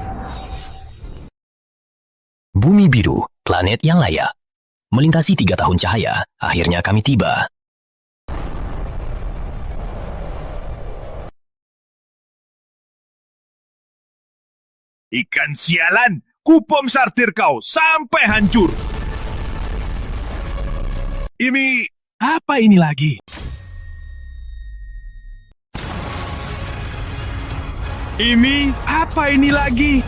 Bumi biru, planet yang layak. Melintasi 3 tahun cahaya, akhirnya kami tiba. Ikan sialan, kupom sartir kau sampai hancur. Ini, apa ini lagi? Ini, apa ini lagi?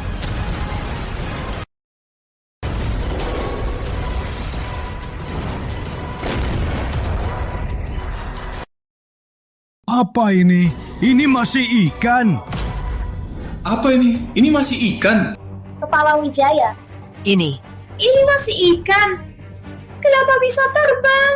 Apa ini? Ini masih ikan. Apa ini? Ini masih ikan. Kepala Wijaya. Ini masih ikan. Kenapa bisa terbang?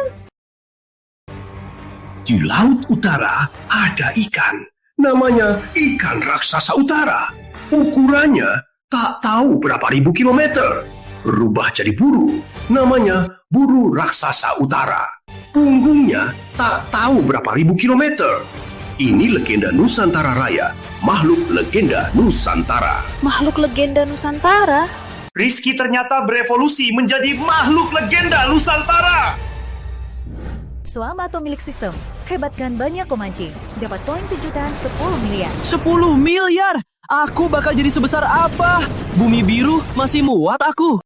Di Laut Utara ada ikan. Namanya ikan raksasa utara. Ukurannya tak tahu berapa ribu kilometer. Berubah jadi buru. Namanya buru raksasa utara. Punggungnya tak tahu berapa ribu kilometer. Ini legenda Nusantara Raya. Makhluk legenda Nusantara. Makhluk legenda Nusantara? Rizky ternyata berevolusi menjadi makhluk legenda Nusantara. Selamat pemilik sistem. Hebatkan banyak pemancing. Dapat poin kejutan 10 miliar. 10 miliar? Aku bakal jadi sebesar apa? Bumi biru masih muat aku.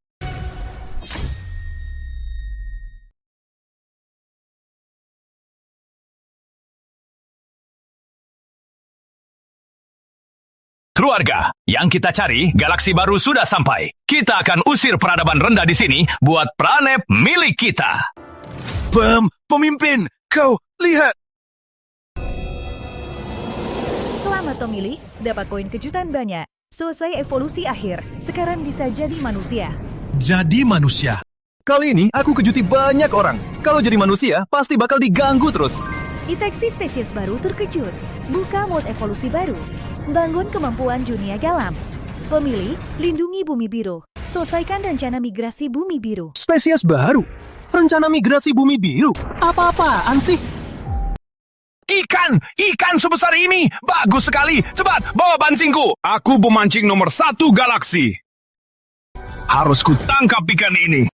Keluarga, yang kita cari, galaksi baru sudah sampai. Kita akan usir peradaban rendah di sini buat planet milik kita. Pemimpin, kau lihat. Selamat pemilik, dapat poin kejutan banyak. Selesai evolusi akhir, sekarang bisa jadi manusia. Jadi manusia. Kali ini aku kejuti banyak orang. Kalau jadi manusia, pasti bakal diganggu terus. Deteksi spesies baru terkejut. Buka mode evolusi baru. Bangun kemampuan dunia dalam. Pemilih, lindungi bumi biru. Selesaikan rencana migrasi bumi biru. Spesies baru? Rencana migrasi bumi biru? Apa-apaan sih? Ikan sebesar ini. Bagus sekali. Cepat, bawa pancingku. Aku pemancing nomor 1 galaksi. Harus ku tangkap ikan ini.